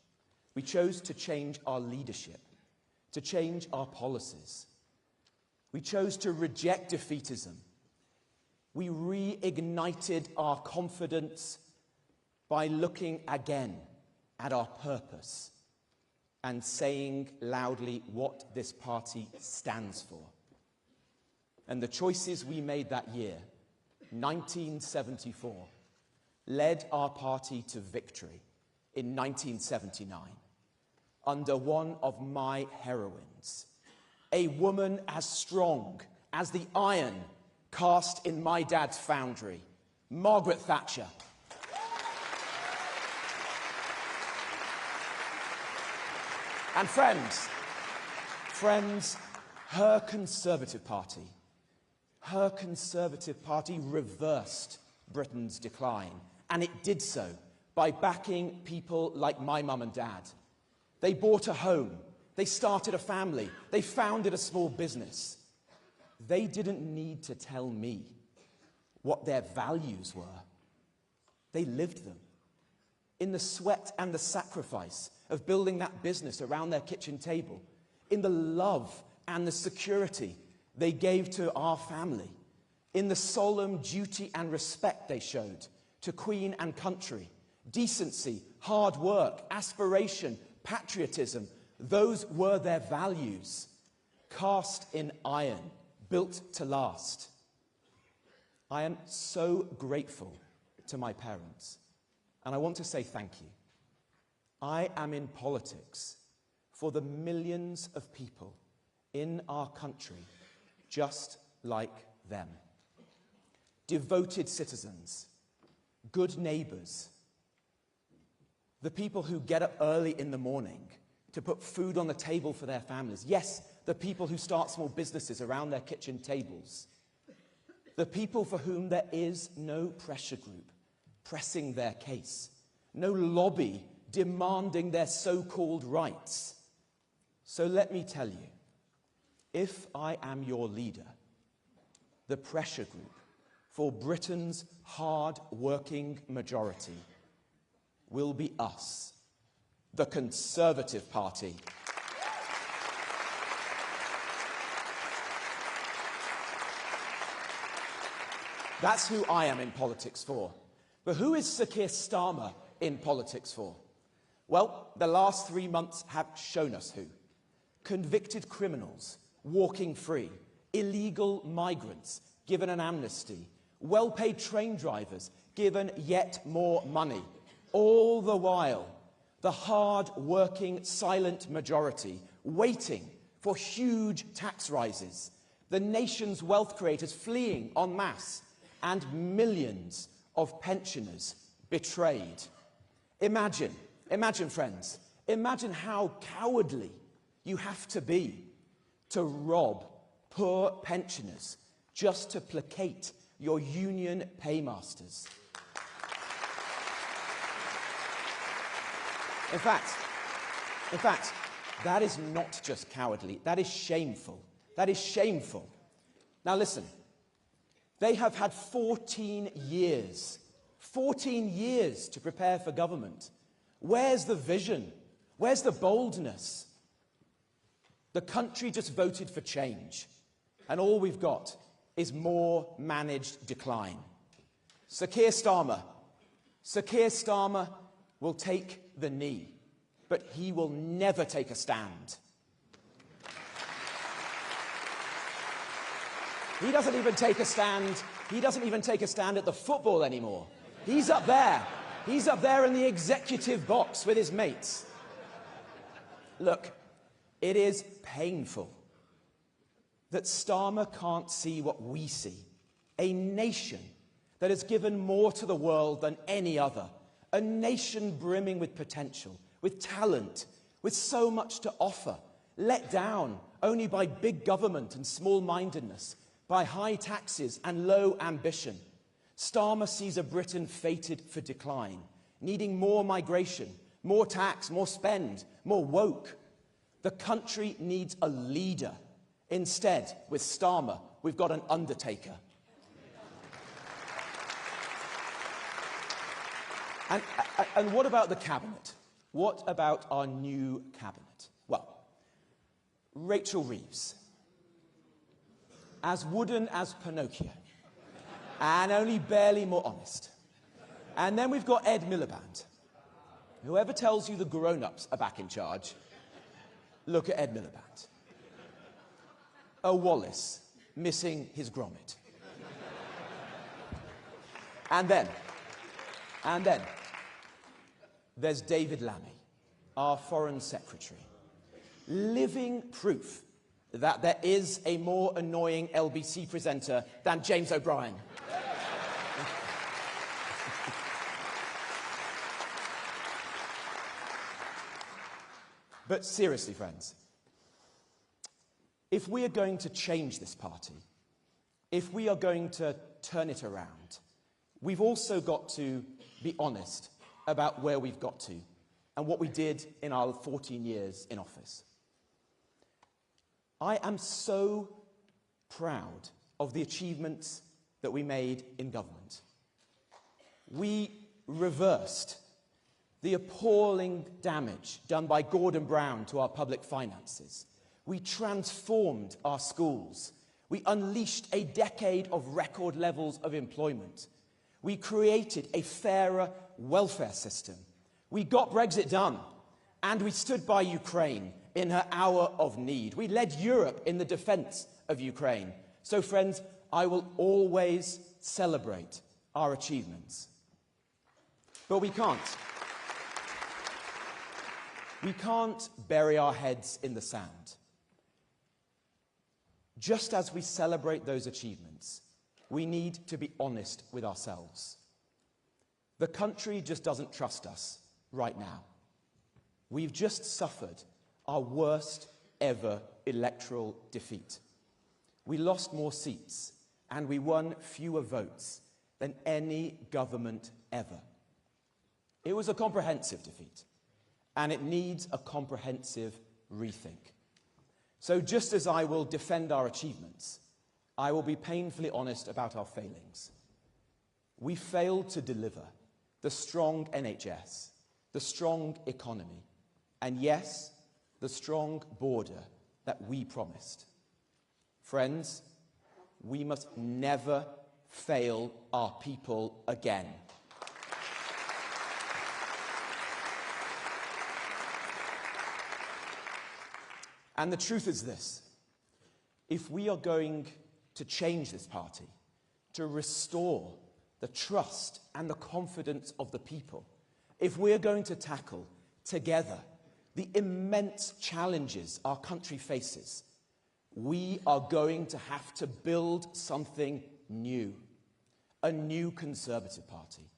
We chose to change our leadership, to change our policies. We chose to reject defeatism. We reignited our confidence by looking again at our purpose and saying loudly what this party stands for. And the choices we made that year, 1974, led our party to victory in 1979 under one of my heroines, a woman as strong as the iron cast in my dad's foundry, Margaret Thatcher. And friends, her Conservative Party reversed Britain's decline, and it did so by backing people like my mum and dad. They bought a home, they started a family, they founded a small business. They didn't need to tell me what their values were. They lived them. In the sweat and the sacrifice of building that business around their kitchen table, in the love and the security they gave to our family, in the solemn duty and respect they showed to Queen and country, decency, hard work, aspiration, patriotism. Those were their values, cast in iron, built to last. I am so grateful to my parents, and I want to say thank you. I am in politics for the millions of people in our country just like them. Devoted citizens, good neighbours, the people who get up early in the morning to put food on the table for their families. Yes, the people who start small businesses around their kitchen tables. The people for whom there is no pressure group pressing their case, no lobby demanding their so-called rights. So let me tell you, if I am your leader, the pressure group for Britain's hard-working majority will be us, the Conservative Party. That's who I am in politics for. But who is Sir Keir Starmer in politics for? Well, the last 3 months have shown us who. Convicted criminals walking free, illegal migrants given an amnesty, well-paid train drivers given yet more money. All the while, the hard-working silent majority waiting for huge tax rises, the nation's wealth creators fleeing en masse, and millions of pensioners betrayed. Imagine, friends, imagine how cowardly you have to be to rob poor pensioners just to placate your union paymasters. In fact, that is not just cowardly, that is shameful. That is shameful. Now listen, they have had 14 years to prepare for government. Where's the vision? Where's the boldness? The country just voted for change, and all we've got is more managed decline. Sir Keir Starmer will take the knee, but he will never take a stand. He doesn't even take a stand at the football anymore. He's up there. He's up there in the executive box with his mates. Look, it is painful that Starmer can't see what we see. A nation that has given more to the world than any other. A nation brimming with potential, with talent, with so much to offer. Let down only by big government and small-mindedness, by high taxes and low ambition. Starmer sees a Britain fated for decline, needing more migration, more tax, more spend, more woke. The country needs a leader. Instead, with Starmer, we've got an undertaker. And what about the cabinet? What about our new cabinet? Well, Rachel Reeves, as wooden as Pinocchio, and only barely more honest. And then we've got Ed Miliband. Whoever tells you the grown-ups are back in charge, look at Ed Miliband. A Wallace missing his grommet. And then, there's David Lammy, our Foreign Secretary. Living proof that there is a more annoying LBC presenter than James O'Brien. But seriously, friends, if we are going to change this party, if we are going to turn it around, we've also got to be honest about where we've got to and what we did in our 14 years in office. I am so proud of the achievements that we made in government. We reversed the appalling damage done by Gordon Brown to our public finances. We transformed our schools. We unleashed a decade of record levels of employment. We created a fairer welfare system. We got Brexit done, and we stood by Ukraine in her hour of need. We led Europe in the defense of Ukraine. So, friends, I will always celebrate our achievements. But we can't. We can't bury our heads in the sand. Just as we celebrate those achievements, we need to be honest with ourselves. The country just doesn't trust us right now. We've just suffered our worst ever electoral defeat. We lost more seats and we won fewer votes than any government ever. It was a comprehensive defeat, and it needs a comprehensive rethink. So just as I will defend our achievements, I will be painfully honest about our failings. We failed to deliver the strong NHS, the strong economy, and yes, the strong border that we promised. Friends, we must never fail our people again. And the truth is this: if we are going to change this party, to restore the trust and the confidence of the people, if we're going to tackle together the immense challenges our country faces, we are going to have to build something new, a new Conservative Party.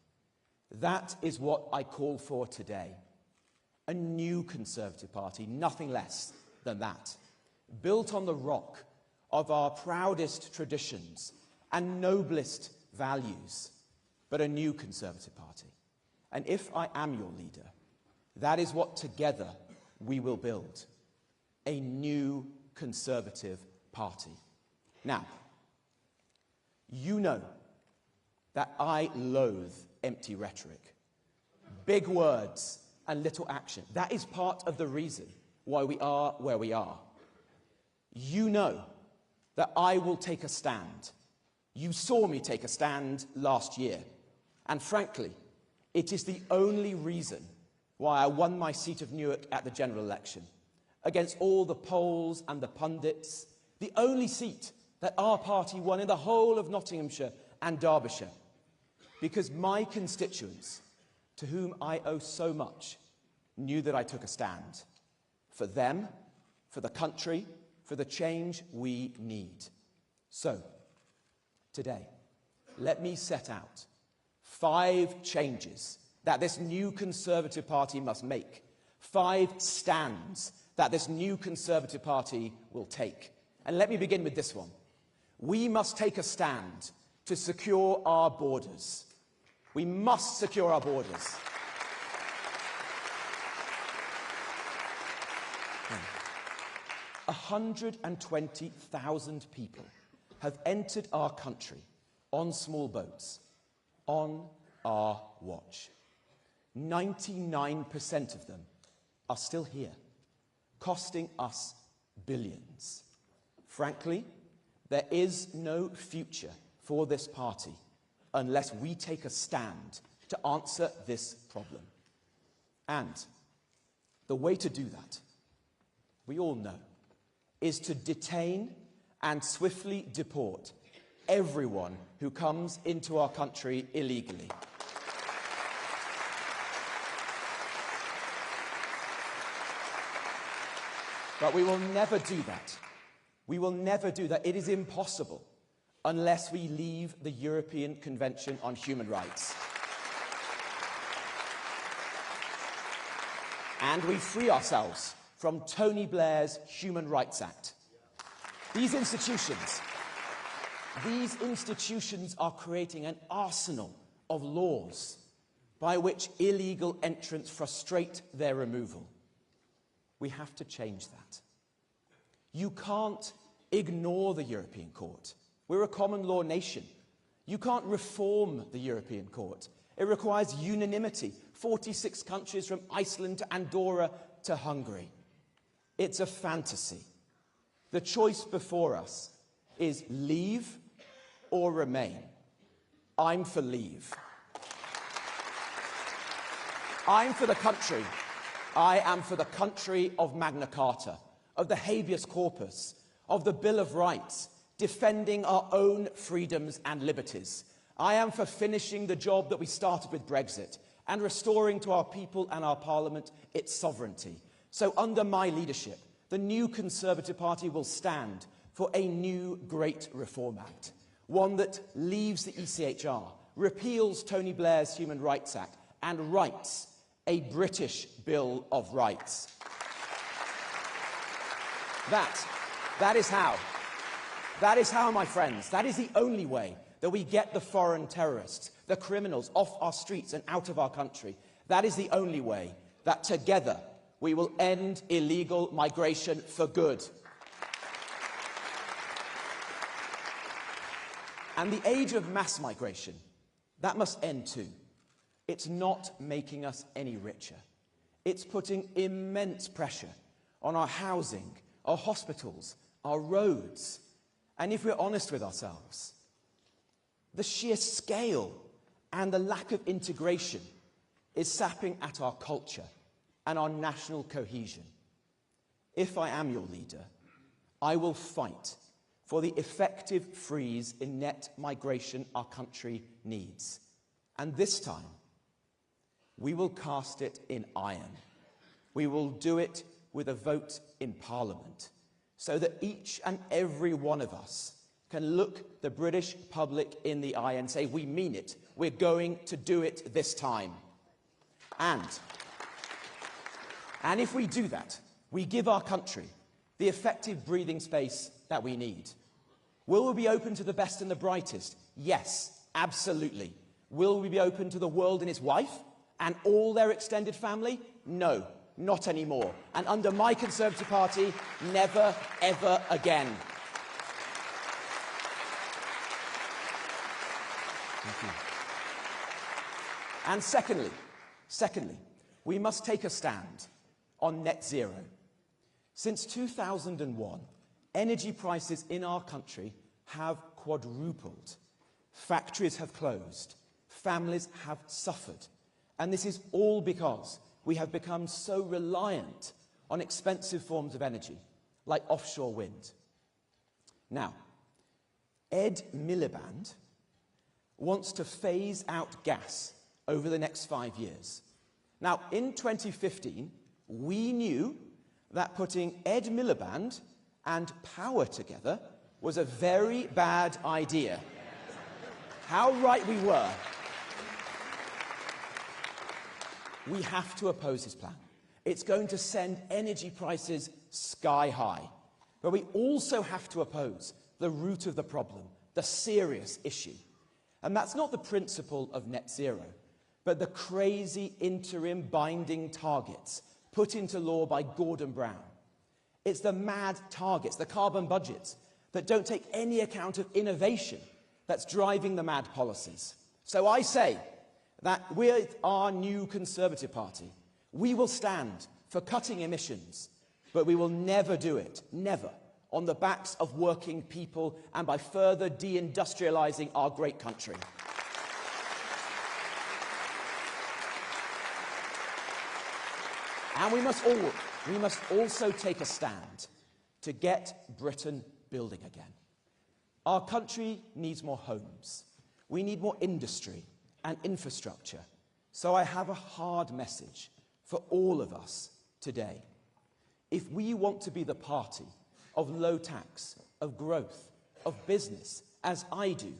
That is what I call for today. A new Conservative Party, nothing less than that, built on the rock of our proudest traditions and noblest values, but a new Conservative Party. And if I am your leader, that is what together we will build, a new Conservative Party. Now, you know that I loathe empty rhetoric, big words and little action. That is part of the reason why we are where we are. You know that I will take a stand. You saw me take a stand last year. And frankly, it is the only reason why I won my seat of Newark at the general election. Against all the polls and the pundits, the only seat that our party won in the whole of Nottinghamshire and Derbyshire. Because my constituents, to whom I owe so much, knew that I took a stand. For them, for the country, for the change we need. So, today, let me set out 5 changes that this new Conservative Party must make. 5 stands that this new Conservative Party will take. And let me begin with this one. We must take a stand to secure our borders. We must secure our borders. 120,000 people have entered our country on small boats on our watch. 99% of them are still here, costing us billions. Frankly, there is no future for this party unless we take a stand to answer this problem. And the way to do that, we all know, is to detain and swiftly deport everyone who comes into our country illegally. But we will never do that. We will never do that. It is impossible unless we leave the European Convention on Human Rights. And we free ourselves from Tony Blair's Human Rights Act. These institutions are creating an arsenal of laws by which illegal entrants frustrate their removal. We have to change that. You can't ignore the European Court. We're a common law nation. You can't reform the European Court. It requires unanimity. 46 countries from Iceland to Andorra to Hungary. It's a fantasy. The choice before us is leave or remain. I'm for leave. I'm for the country. I am for the country of Magna Carta, of the habeas corpus, of the Bill of Rights, defending our own freedoms and liberties. I am for finishing the job that we started with Brexit and restoring to our people and our Parliament its sovereignty. So under my leadership, the new Conservative Party will stand for a new Great Reform Act, one that leaves the ECHR, repeals Tony Blair's Human Rights Act, and writes a British Bill of Rights. That is how, my friends, that is the only way that we get the foreign terrorists, the criminals, off our streets and out of our country. That is the only way that together we will end illegal migration for good. And the age of mass migration, that must end too. It's not making us any richer. It's putting immense pressure on our housing, our hospitals, our roads. And if we're honest with ourselves, the sheer scale and the lack of integration is sapping at our culture and our national cohesion. If I am your leader, I will fight for the effective freeze in net migration our country needs. And this time, we will cast it in iron. We will do it with a vote in Parliament, so that each and every one of us can look the British public in the eye and say, we mean it, we're going to do it this time. And if we do that, we give our country the effective breathing space that we need. Will we be open to the best and the brightest? Yes, absolutely. Will we be open to the world and its wife and all their extended family? No, not anymore. And under my Conservative Party, never, ever again. Thank you. And secondly, we must take a stand on net zero. Since 2001, energy prices in our country have quadrupled. Factories have closed. Families have suffered. And this is all because we have become so reliant on expensive forms of energy, like offshore wind. Now, Ed Miliband wants to phase out gas over the next 5 years. Now, in 2015, we knew that putting Ed Miliband and power together was a very bad idea. How right we were. We have to oppose his plan. It's going to send energy prices sky high. But we also have to oppose the root of the problem, the serious issue. And that's not the principle of net zero, but the crazy interim binding targets put into law by Gordon Brown. It's the mad targets, the carbon budgets, that don't take any account of innovation that's driving the mad policies. So I say that with our new Conservative Party, we will stand for cutting emissions, but we will never do it, never, on the backs of working people and by further deindustrialising our great country. And we must also take a stand to get Britain building again. Our country needs more homes. We need more industry and infrastructure. So I have a hard message for all of us today. If we want to be the party of low tax, of growth, of business, as I do,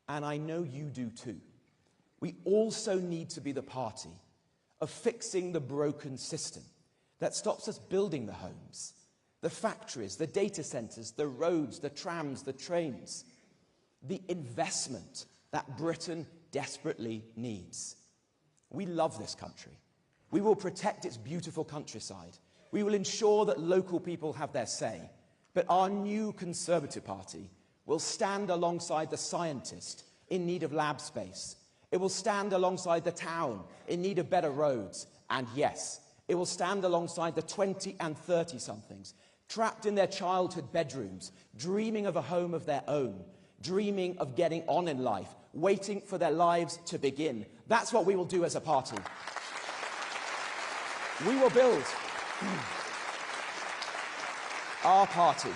and I know you do too, we also need to be the party of fixing the broken system that stops us building the homes, the factories, the data centres, the roads, the trams, the trains, the investment that Britain desperately needs. We love this country. We will protect its beautiful countryside. We will ensure that local people have their say. But our new Conservative Party will stand alongside the scientist in need of lab space. It will stand alongside the town in need of better roads. And yes, it will stand alongside the 20 and 30-somethings trapped in their childhood bedrooms, dreaming of a home of their own, dreaming of getting on in life, waiting for their lives to begin. That's what we will do as a party. We will build our party.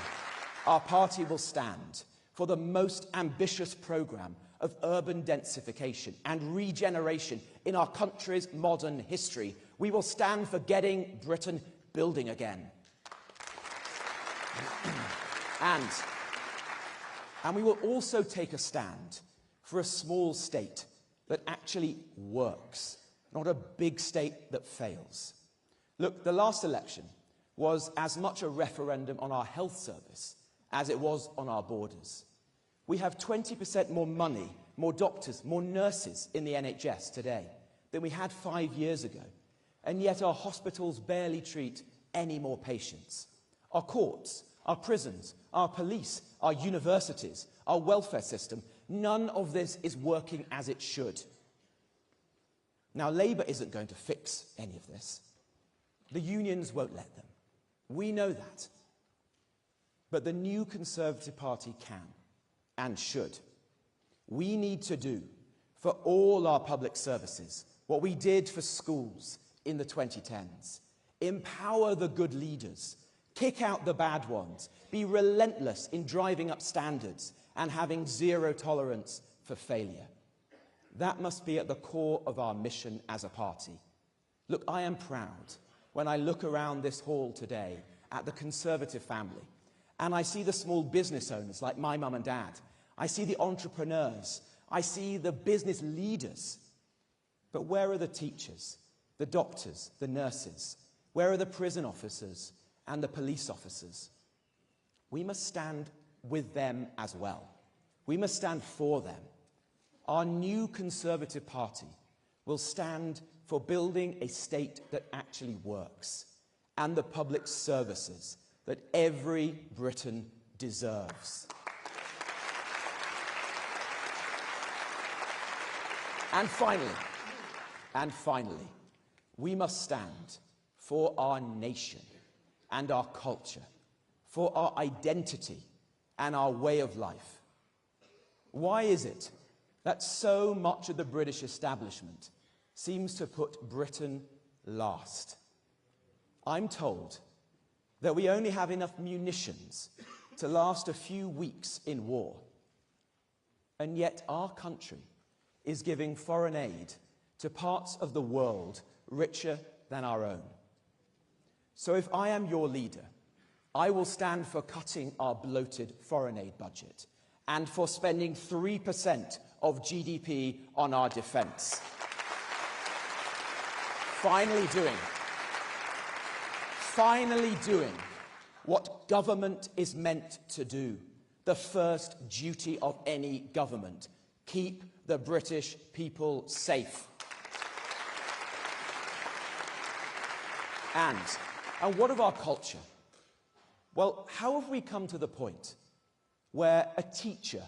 Our party will stand for the most ambitious programme of urban densification and regeneration in our country's modern history. We will stand for getting Britain building again. And we will also take a stand for a small state that actually works, not a big state that fails. Look, the last election was as much a referendum on our health service as it was on our borders. We have 20% more money, more doctors, more nurses in the NHS today than we had 5 years ago, and yet our hospitals barely treat any more patients. Our courts, our prisons, our police, our universities, our welfare system, none of this is working as it should. Now, Labour isn't going to fix any of this. The unions won't let them. We know that. But the new Conservative Party can and should. We need to do for all our public services what we did for schools in the 2010s. Empower the good leaders, kick out the bad ones, be relentless in driving up standards and having zero tolerance for failure. That must be at the core of our mission as a party. Look, I am proud when I look around this hall today at the Conservative family and I see the small business owners like my mum and dad. I see the entrepreneurs. I see the business leaders. But where are the teachers, the doctors, the nurses? Where are the prison officers and the police officers? We must stand with them as well. We must stand for them. Our new Conservative Party will stand for building a state that actually works and the public services that every Briton deserves. And finally, we must stand for our nation and our culture, for our identity and our way of life. Why is it that so much of the British establishment seems to put Britain last? I'm told that we only have enough munitions to last a few weeks in war. And yet our country is giving foreign aid to parts of the world richer than our own. So if I am your leader, I will stand for cutting our bloated foreign aid budget and for spending 3% of GDP on our defence. Finally doing what government is meant to do, the first duty of any government: keep the British people safe. And what of our culture? Well, how have we come to the point where a teacher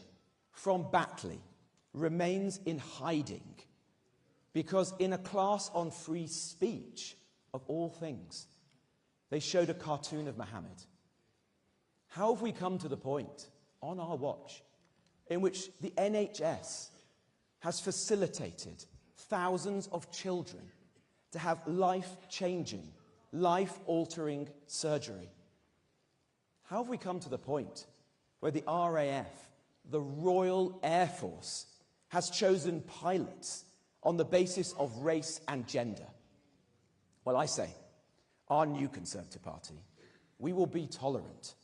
from Batley remains in hiding because in a class on free speech, of all things, they showed a cartoon of Mohammed? How have we come to the point, on our watch, in which the NHS has facilitated thousands of children to have life-changing, life-altering surgery? How have we come to the point where the RAF, the Royal Air Force, has chosen pilots on the basis of race and gender? Well, I say, our new Conservative Party, we will be tolerant,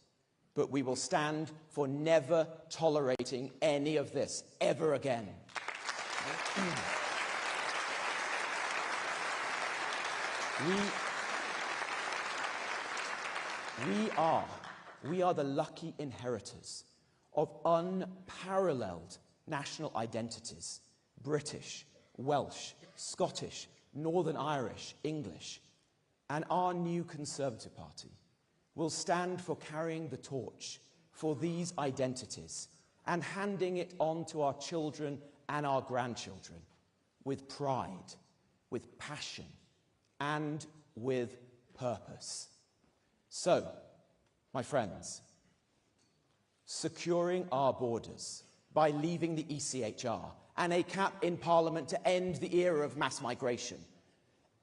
but we will stand for never tolerating any of this ever again. We are the lucky inheritors of unparalleled national identities: British, Welsh, Scottish, Northern Irish, English. And our new Conservative Party will stand for carrying the torch for these identities and handing it on to our children and our grandchildren with pride, with passion, and with purpose. So, My friends, securing our borders by leaving the ECHR and a cap in Parliament to end the era of mass migration.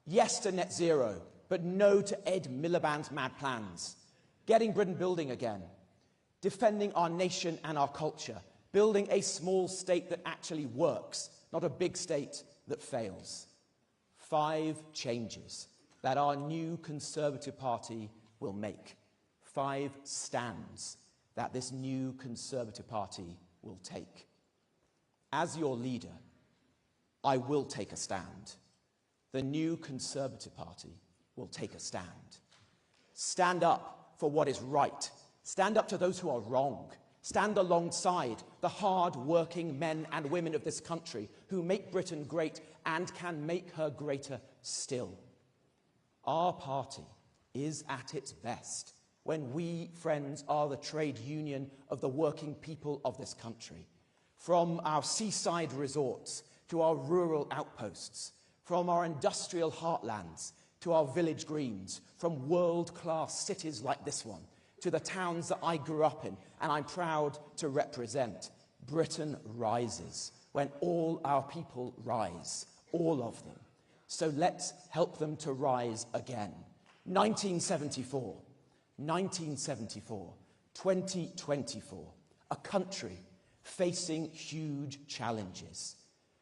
Yes to net zero, but no to Ed Miliband's mad plans. Getting Britain building again. Defending our nation and our culture. Building a small state that actually works, not a big state that fails. 5 changes that our new Conservative Party will make. 5 stands that this new Conservative Party will take. As your leader, I will take a stand. The new Conservative Party will take a stand. Stand up for what is right. Stand up to those who are wrong. Stand alongside the hard-working men and women of this country who make Britain great and can make her greater still. Our party is at its best when we, friends, are the trade union of the working people of this country. From our seaside resorts to our rural outposts, from our industrial heartlands to our village greens, from world-class cities like this one to the towns that I grew up in and I'm proud to represent, Britain rises when all our people rise, all of them. So let's help them to rise again. 1974, 2024, a country facing huge challenges,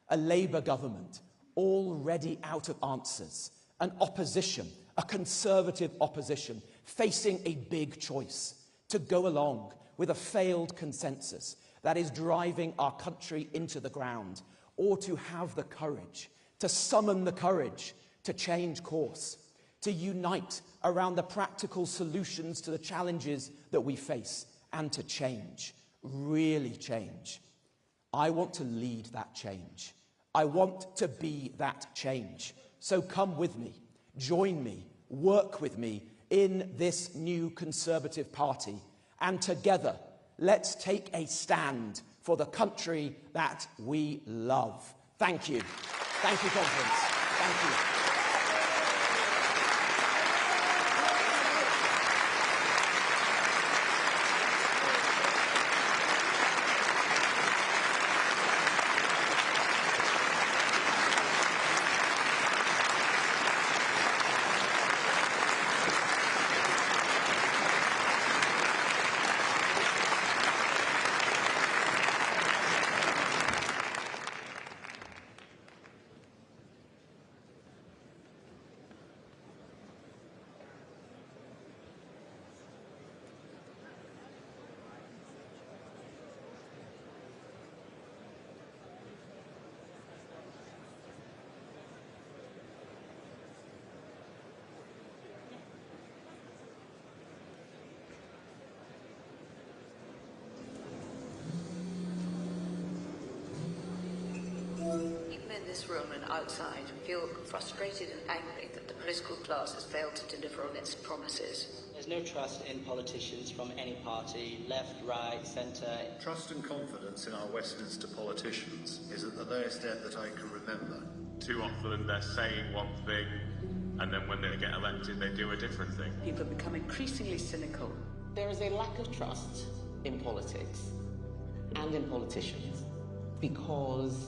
a Labour government already out of answers, an opposition, a Conservative opposition, facing a big choice to go along with a failed consensus that is driving our country into the ground, or to have the courage, to summon the courage to change course, to unite around the practical solutions to the challenges that we face, and to change, really change. I want to lead that change. I want to be that change. So come with me, join me, work with me in this new Conservative Party, and together let's take a stand for the country that we love. Thank you. Thank you, conference. Thank you. People in this room and outside feel frustrated and angry that the political class has failed to deliver on its promises. There's no trust in politicians from any party, left, right, centre. Trust and confidence in our Westminster politicians is at the lowest ebb that I can remember. Too often they're saying one thing, and then when they get elected they do a different thing. People have become increasingly cynical. There is a lack of trust in politics and in politicians because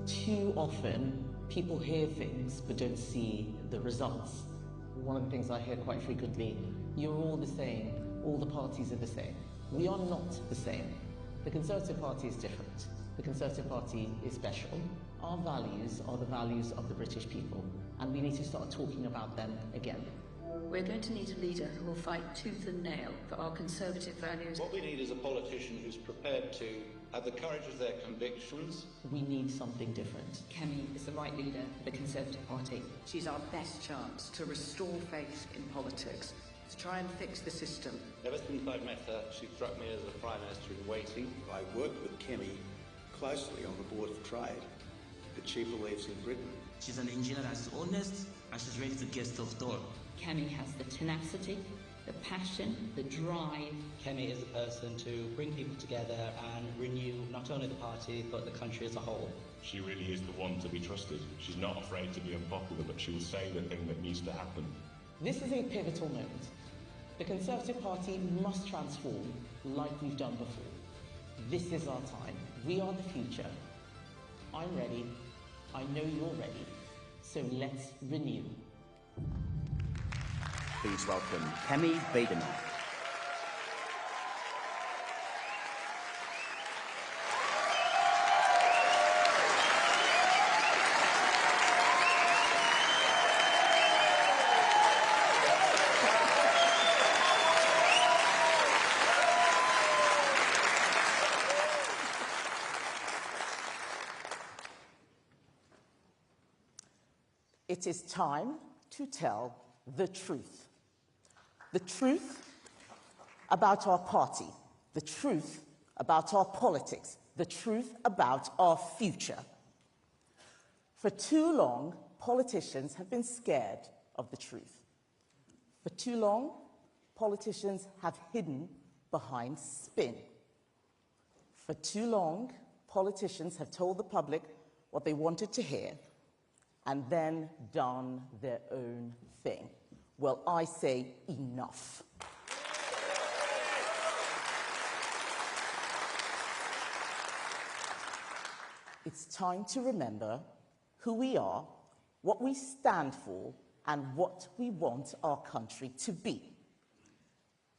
too often people hear things but don't see the results. One of the things I hear quite frequently, you're all the same, all the parties are the same. We are not the same. The Conservative Party is different. The Conservative Party is special. Our values are the values of the British people, and we need to start talking about them again. We're going to need a leader who will fight tooth and nail for our Conservative values. What we need is a politician who's prepared to have the courage of their convictions. We need something different. Kemi is the right leader for the Conservative Party. She's our best chance to restore faith in politics, to try and fix the system. Ever since I've met her, she struck me as a Prime Minister in waiting. I worked with Kemi closely on the Board of Trade, but she believes in Britain. She's an engineer that's honest and she's ready to get stuff done. Kemi has the tenacity, the passion, the drive. Kemi is the person to bring people together and renew not only the party but the country as a whole. She really is the one to be trusted. She's not afraid to be unpopular, but she will say the thing that needs to happen. This is a pivotal moment. The Conservative Party must transform like we've done before. This is our time. We are the future. I'm ready. I know you're ready. So let's renew. Please welcome Kemi Badenoch. It is time to tell the truth. The truth about our party, the truth about our politics, the truth about our future. For too long, politicians have been scared of the truth. For too long, politicians have hidden behind spin. For too long, politicians have told the public what they wanted to hear and then done their own thing. Well, I say enough. It's time to remember who we are, what we stand for, and what we want our country to be.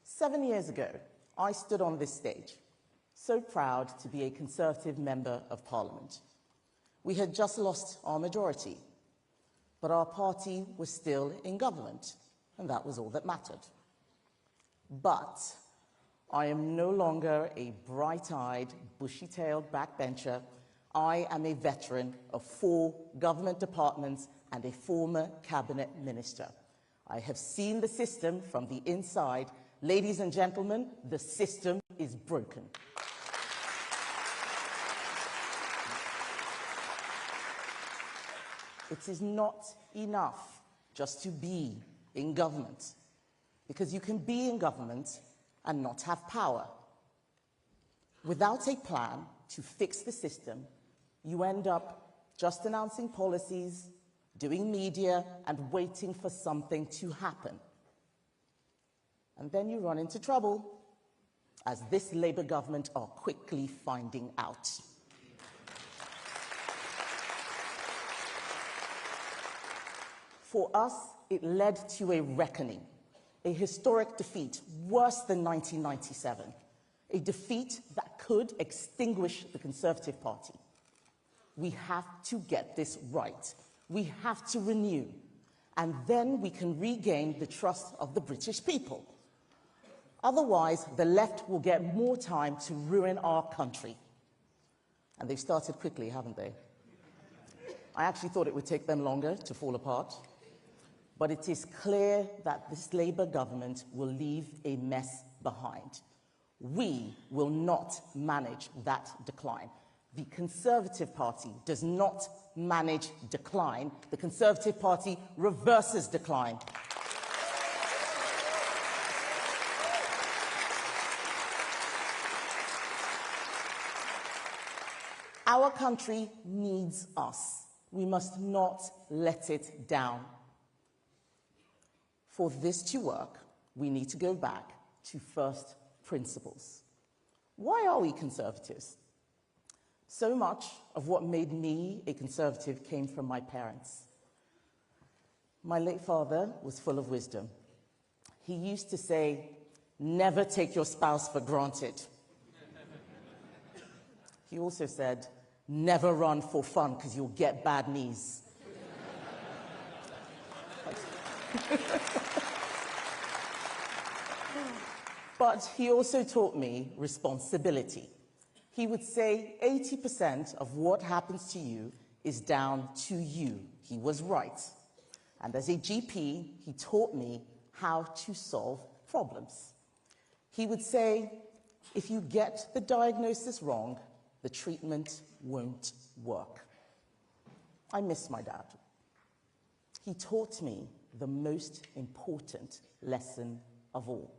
7 years ago, I stood on this stage, so proud to be a Conservative Member of Parliament. We had just lost our majority, but our party was still in government, and that was all that mattered. But I am no longer a bright-eyed, bushy-tailed backbencher. I am a veteran of 4 government departments and a former cabinet minister. I have seen the system from the inside. Ladies and gentlemen, the system is broken. It is not enough just to be in government, because you can be in government and not have power. Without a plan to fix the system, you end up just announcing policies, doing media, and waiting for something to happen. And then you run into trouble, as this Labour government are quickly finding out. For us, it led to a reckoning, a historic defeat, worse than 1997, a defeat that could extinguish the Conservative Party. We have to get this right. We have to renew, and then we can regain the trust of the British people. Otherwise, the left will get more time to ruin our country. And they've started quickly, haven't they? I actually thought it would take them longer to fall apart. But it is clear that this Labour government will leave a mess behind. We will not manage that decline. The Conservative Party does not manage decline. The Conservative Party reverses decline. Our country needs us. We must not let it down. For this to work, we need to go back to first principles. Why are we Conservatives? So much of what made me a Conservative came from my parents. My late father was full of wisdom. He used to say, "Never take your spouse for granted." He also said, "Never run for fun because you'll get bad knees." But he also taught me responsibility. He would say 80% of what happens to you is down to you. He was right. And as a GP, he taught me how to solve problems. He would say, if you get the diagnosis wrong, the treatment won't work. I miss my dad. He taught me the most important lesson of all.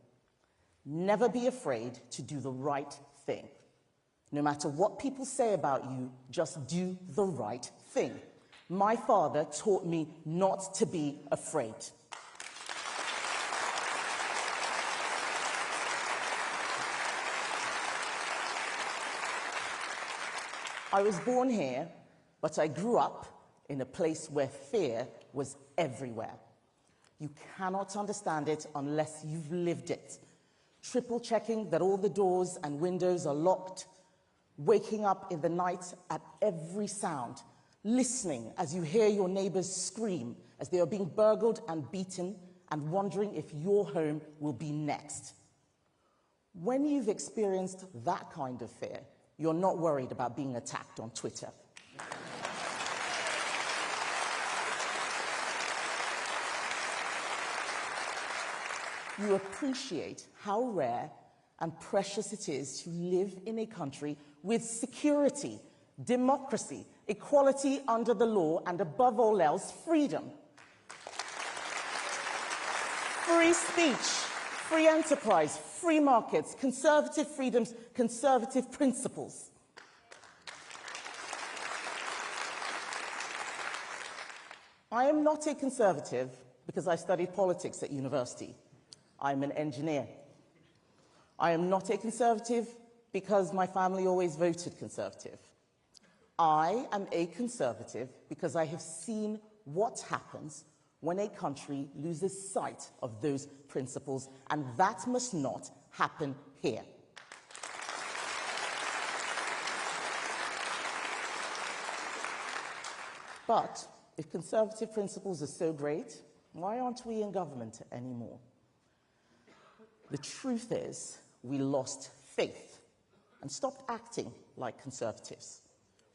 Never be afraid to do the right thing. No matter what people say about you, just do the right thing. My father taught me not to be afraid. I was born here, but I grew up in a place where fear was everywhere. You cannot understand it unless you've lived it. Triple checking that all the doors and windows are locked, waking up in the night at every sound, listening as you hear your neighbors scream as they are being burgled and beaten, and wondering if your home will be next. When you've experienced that kind of fear, you're not worried about being attacked on Twitter. You appreciate how rare and precious it is to live in a country with security, democracy, equality under the law, and above all else, freedom. Free speech, free enterprise, free markets, conservative freedoms, conservative principles. I am not a conservative because I studied politics at university. I'm an engineer. I am not a conservative because my family always voted conservative. I am a conservative because I have seen what happens when a country loses sight of those principles, and that must not happen here. But if conservative principles are so great, why aren't we in government anymore? The truth is, we lost faith and stopped acting like conservatives.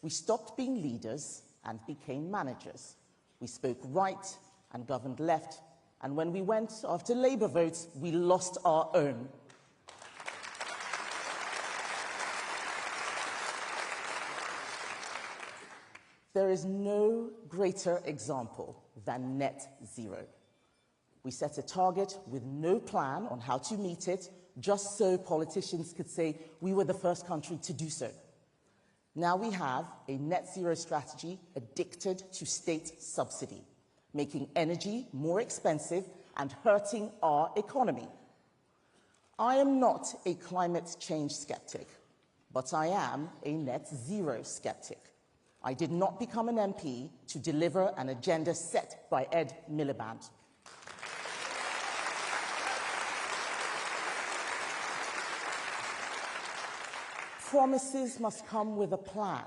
We stopped being leaders and became managers. We spoke right and governed left, and when we went after Labour votes, we lost our own. There is no greater example than net zero. We set a target with no plan on how to meet it, just so politicians could say we were the first country to do so. Now we have a net zero strategy addicted to state subsidy, making energy more expensive and hurting our economy. I am not a climate change skeptic, but I am a net zero skeptic. I did not become an MP to deliver an agenda set by Ed Miliband. Promises must come with a plan.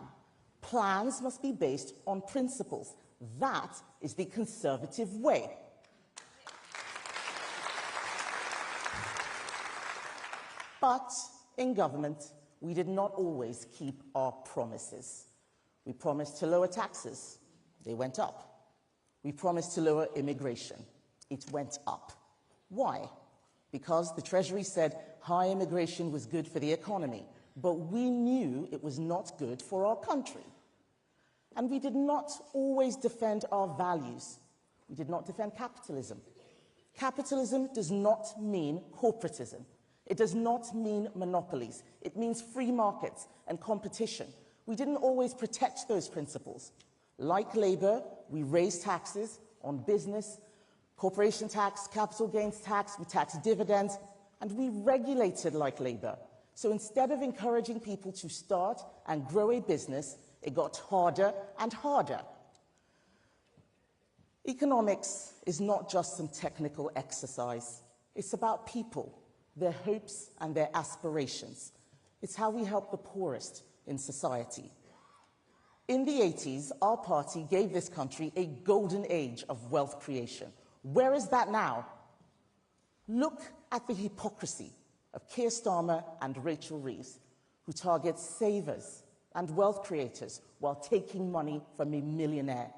Plans must be based on principles. That is the conservative way. But in government, we did not always keep our promises. We promised to lower taxes. They went up. We promised to lower immigration. It went up. Why? Because the Treasury said high immigration was good for the economy, but we knew it was not good for our country. And we did not always defend our values. We did not defend capitalism. Capitalism does not mean corporatism. It does not mean monopolies. It means free markets and competition. We didn't always protect those principles. Like Labour, we raised taxes on business, corporation tax, capital gains tax, we taxed dividends, and we regulated like Labour. So instead of encouraging people to start and grow a business, it got harder and harder. Economics is not just some technical exercise. It's about people, their hopes and their aspirations. It's how we help the poorest in society. In the 80s, our party gave this country a golden age of wealth creation. Where is that now? Look at the hypocrisy of Keir Starmer and Rachel Reeves, who target savers and wealth creators while taking money from a millionaire.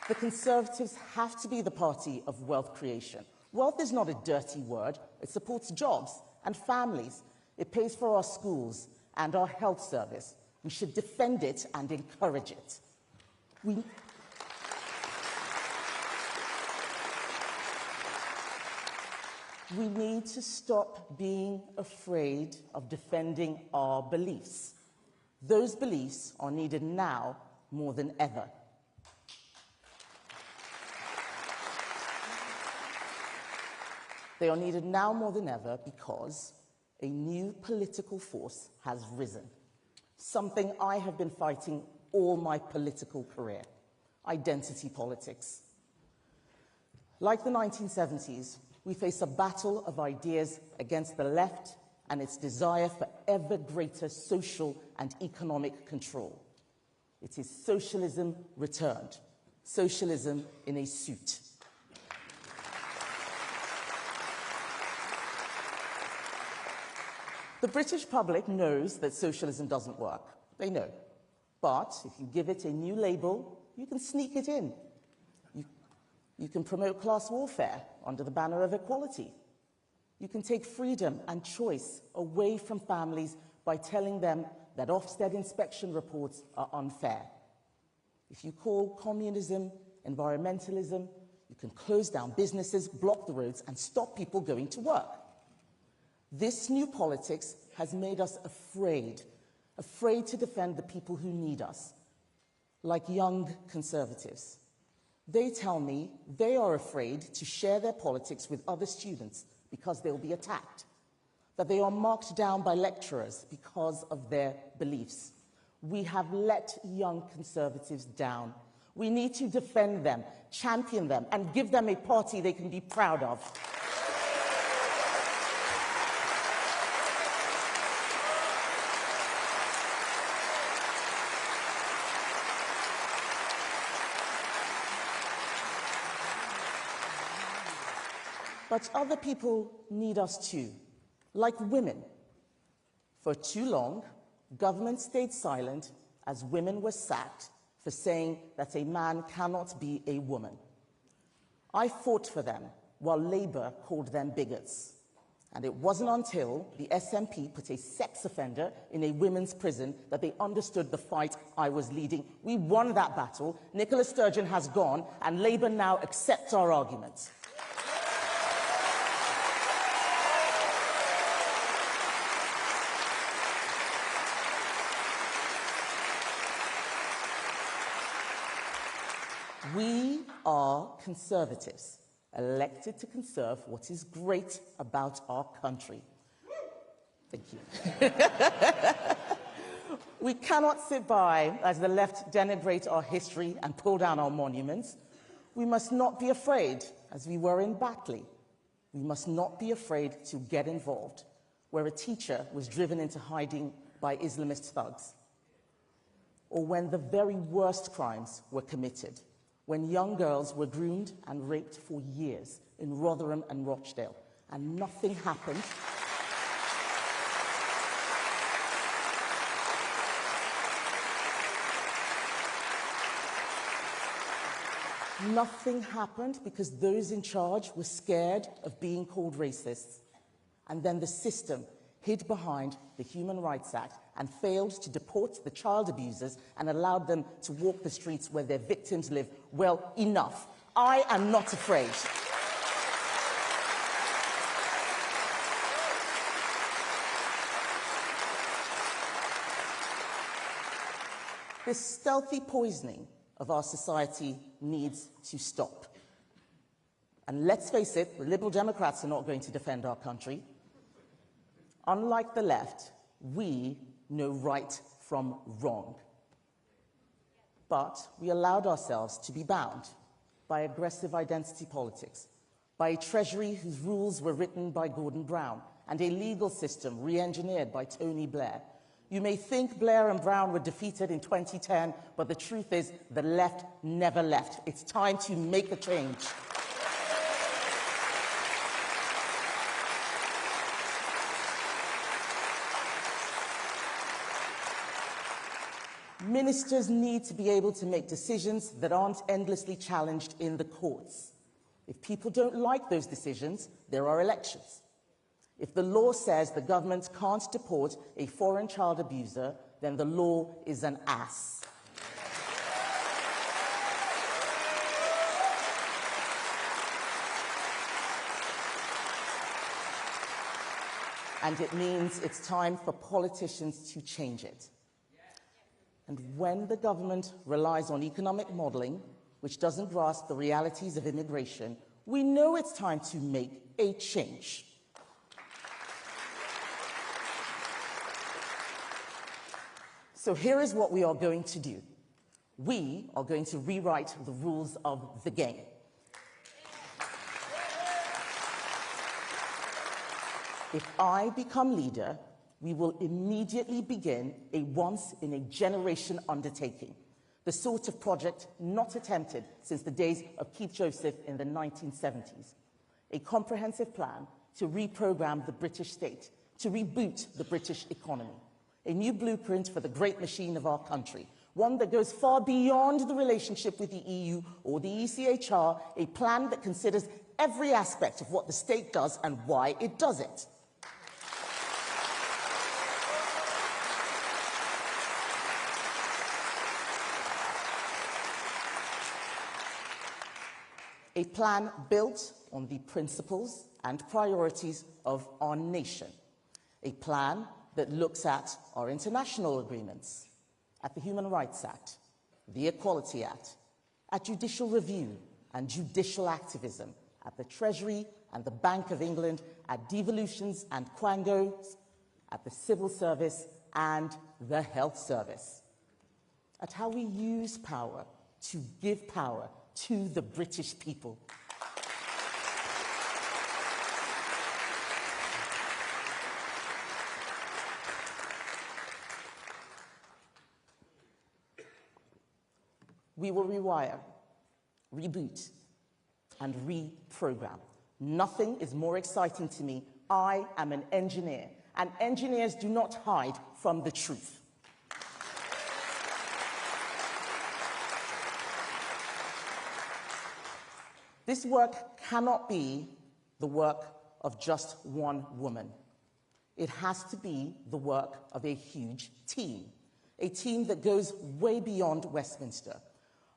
The Conservatives have to be the party of wealth creation. Wealth is not a dirty word. It supports jobs and families. It pays for our schools and our health service. We should defend it and encourage it. We need to stop being afraid of defending our beliefs. Those beliefs are needed now more than ever. They are needed now more than ever because a new political force has risen, something I have been fighting all my political career: identity politics. Like the 1970s, we face a battle of ideas against the left and its desire for ever greater social and economic control. It is socialism returned, socialism in a suit. The British public knows that socialism doesn't work. They know. But if you give it a new label, you can sneak it in. You can promote class warfare under the banner of equality. You can take freedom and choice away from families by telling them that Ofsted inspection reports are unfair. If you call communism environmentalism, you can close down businesses, block the roads, and stop people going to work. This new politics has made us afraid to defend the people who need us, like young conservatives. They tell me they are afraid to share their politics with other students because they'll be attacked, that they are marked down by lecturers because of their beliefs. We have let young conservatives down. We need to defend them, champion them, and give them a party they can be proud of. But other people need us too, like women. For too long, government stayed silent as women were sacked for saying that a man cannot be a woman. I fought for them while Labour called them bigots. And it wasn't until the SNP put a sex offender in a women's prison that they understood the fight I was leading. We won that battle. Nicola Sturgeon has gone, and Labour now accepts our arguments. We are conservatives, elected to conserve what is great about our country. Thank you. We cannot sit by as the left denigrate our history and pull down our monuments. We must not be afraid, as we were in Batley. We must not be afraid to get involved, where a teacher was driven into hiding by Islamist thugs, or when the very worst crimes were committed, when young girls were groomed and raped for years in Rotherham and Rochdale, and nothing happened. Nothing happened because those in charge were scared of being called racists. And then the system hid behind the Human Rights Act and failed to deport the child abusers and allowed them to walk the streets where their victims live. Well, enough. I am not afraid. This stealthy poisoning of our society needs to stop. And let's face it, the Liberal Democrats are not going to defend our country. Unlike the left, we know right from wrong. But we allowed ourselves to be bound by aggressive identity politics, by a treasury whose rules were written by Gordon Brown, and a legal system re-engineered by Tony Blair. You may think Blair and Brown were defeated in 2010, but the truth is the left never left. It's time to make a change. Ministers need to be able to make decisions that aren't endlessly challenged in the courts. If people don't like those decisions, there are elections. If the law says the government can't deport a foreign child abuser, then the law is an ass. And it means it's time for politicians to change it. And when the government relies on economic modelling, which doesn't grasp the realities of immigration, We know it's time to make a change. So here is what we are going to do. We are going to rewrite the rules of the game. If I become leader, we will immediately begin a once-in-a-generation undertaking, the sort of project not attempted since the days of Keith Joseph in the 1970s. A comprehensive plan to reprogram the British state, to reboot the British economy. A new blueprint for the great machine of our country, one that goes far beyond the relationship with the EU or the ECHR, a plan that considers every aspect of what the state does and why it does it. A plan built on the principles and priorities of our nation. A plan that looks at our international agreements, at the Human Rights Act, the Equality Act, at judicial review and judicial activism, at the Treasury and the Bank of England, at devolutions and quangos, at the civil service and the health service, at how we use power to give power to the British people. We will rewire, reboot, and reprogram. Nothing is more exciting to me. I am an engineer, and engineers do not hide from the truth. This work cannot be the work of just one woman. It has to be the work of a huge team, a team that goes way beyond Westminster.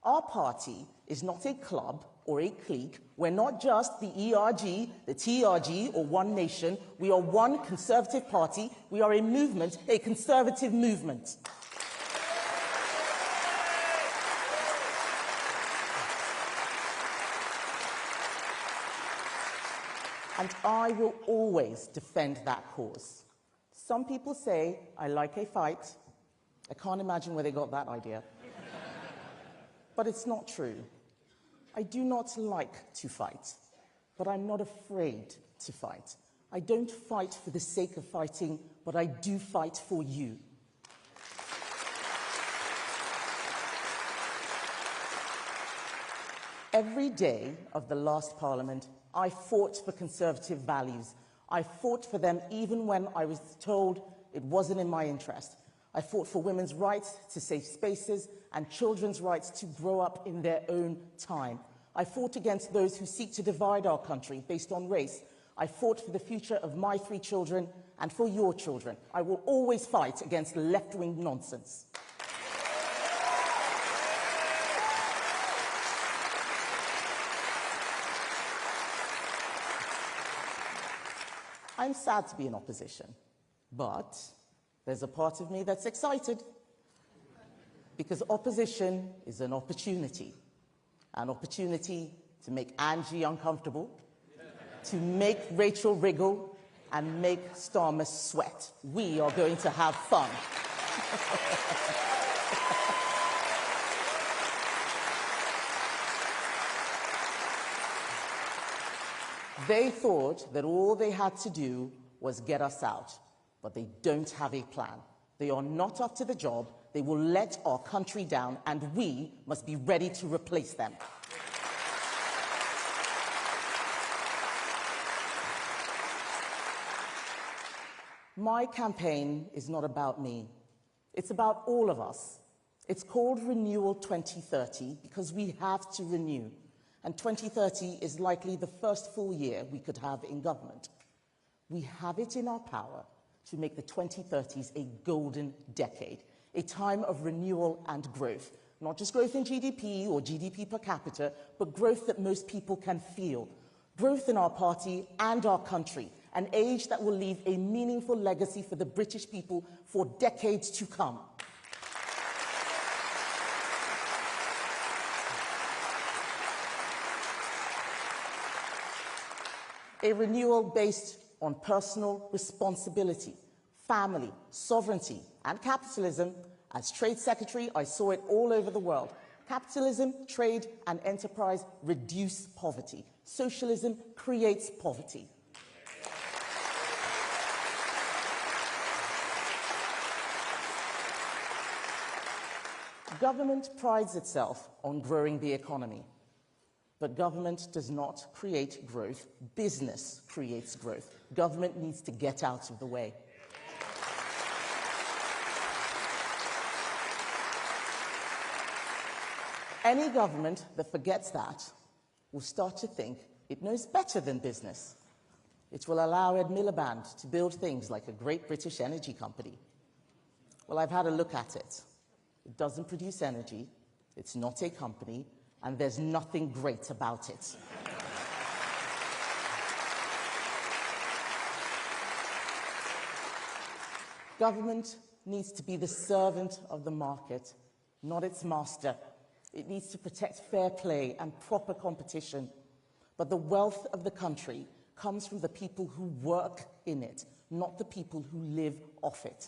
Our party is not a club or a clique. We're not just the ERG, the TRG, or One Nation. We are one Conservative party. We are a movement, a conservative movement. And I will always defend that cause. Some people say I like a fight. I can't imagine where they got that idea. But it's not true. I do not like to fight, but I'm not afraid to fight. I don't fight for the sake of fighting, but I do fight for you. Every day of the last Parliament, I fought for Conservative values. I fought for them even when I was told it wasn't in my interest. I fought for women's rights to safe spaces and children's rights to grow up in their own time. I fought against those who seek to divide our country based on race. I fought for the future of my 3 children and for your children. I will always fight against left-wing nonsense. I'm sad to be in opposition, but there's a part of me that's excited because opposition is an opportunity to make Angie uncomfortable, to make Rachel wriggle, and make Starmer sweat. We are going to have fun. They thought that all they had to do was get us out, but they don't have a plan. They are not up to the job. They will let our country down, and we must be ready to replace them. My campaign is not about me. It's about all of us. It's called Renewal 2030 because we have to renew. And 2030 is likely the first full year we could have in government. We have it in our power to make the 2030s a golden decade, a time of renewal and growth. Not just growth in GDP or GDP per capita, but growth that most people can feel. Growth in our party and our country, an age that will leave a meaningful legacy for the British people for decades to come. A renewal based on personal responsibility, family, sovereignty, and capitalism. As Trade Secretary, I saw it all over the world. Capitalism, trade, and enterprise reduce poverty. Socialism creates poverty. Government prides itself on growing the economy. But government does not create growth. Business creates growth. Government needs to get out of the way. Any government that forgets that will start to think it knows better than business. It will allow Ed Miliband to build things like a great British energy company. Well, I've had a look at it. It doesn't produce energy, it's not a company, and there's nothing great about it. Government needs to be the servant of the market, not its master. It needs to protect fair play and proper competition. But the wealth of the country comes from the people who work in it, not the people who live off it.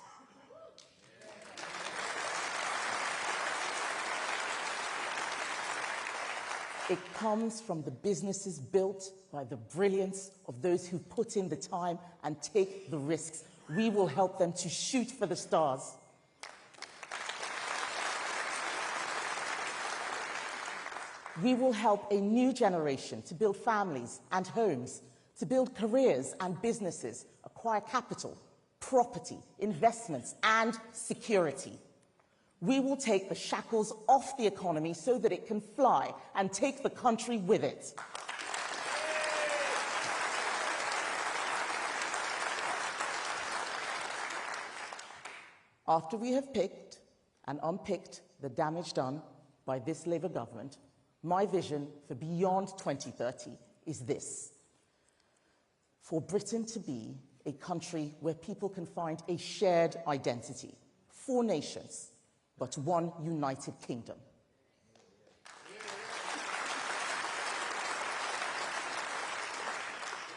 It comes from the businesses built by the brilliance of those who put in the time and take the risks. We will help them to shoot for the stars. We will help a new generation to build families and homes, to build careers and businesses, acquire capital, property, investments, and security. We will take the shackles off the economy so that it can fly and take the country with it. After we have picked and unpicked the damage done by this Labour government, my vision for beyond 2030 is this: for Britain to be a country where people can find a shared identity, 4 nations, but one united kingdom.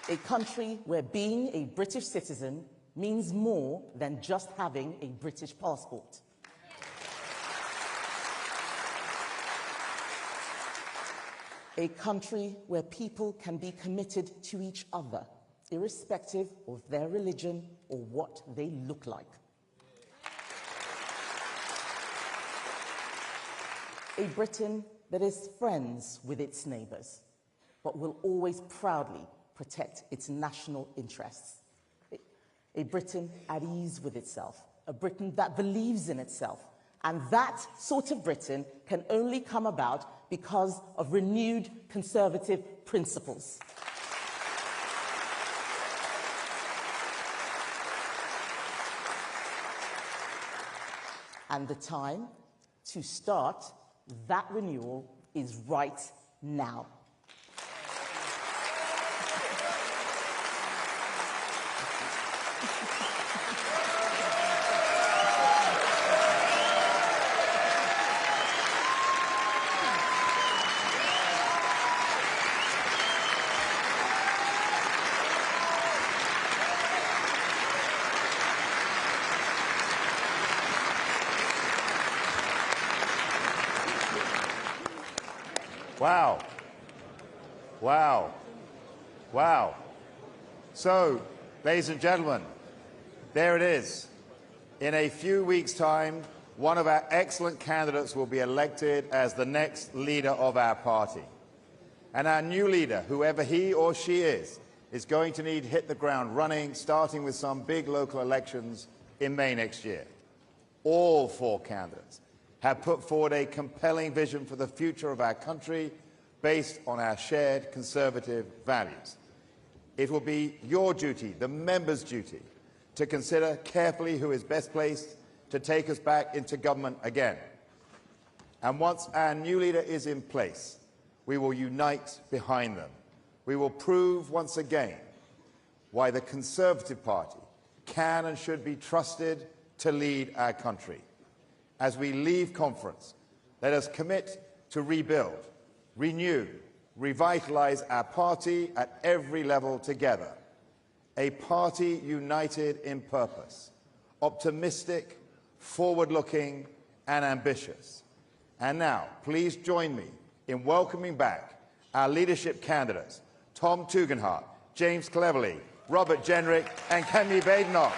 A country where being a British citizen means more than just having a British passport. A country where people can be committed to each other, irrespective of their religion or what they look like. A Britain that is friends with its neighbours, but will always proudly protect its national interests. A Britain at ease with itself, a Britain that believes in itself. And that sort of Britain can only come about because of renewed conservative principles. And the time to start that renewal is right now. Wow. Wow. Wow. So, ladies and gentlemen, there it is. In a few weeks' time, one of our excellent candidates will be elected as the next leader of our party. And our new leader, whoever he or she is going to need to hit the ground running, starting with some big local elections in May next year. All 4 candidates have put forward a compelling vision for the future of our country based on our shared conservative values. It will be your duty, the members' duty, to consider carefully who is best placed to take us back into government again. And once our new leader is in place, we will unite behind them. We will prove once again why the Conservative Party can and should be trusted to lead our country. As we leave conference, let us commit to rebuild, renew, revitalise our party at every level together. A party united in purpose, optimistic, forward-looking and ambitious. And now, please join me in welcoming back our leadership candidates, Tom Tugendhat, James Cleverly, Robert Jenrick and Kemi Badenoch.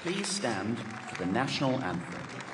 Please stand for the national anthem.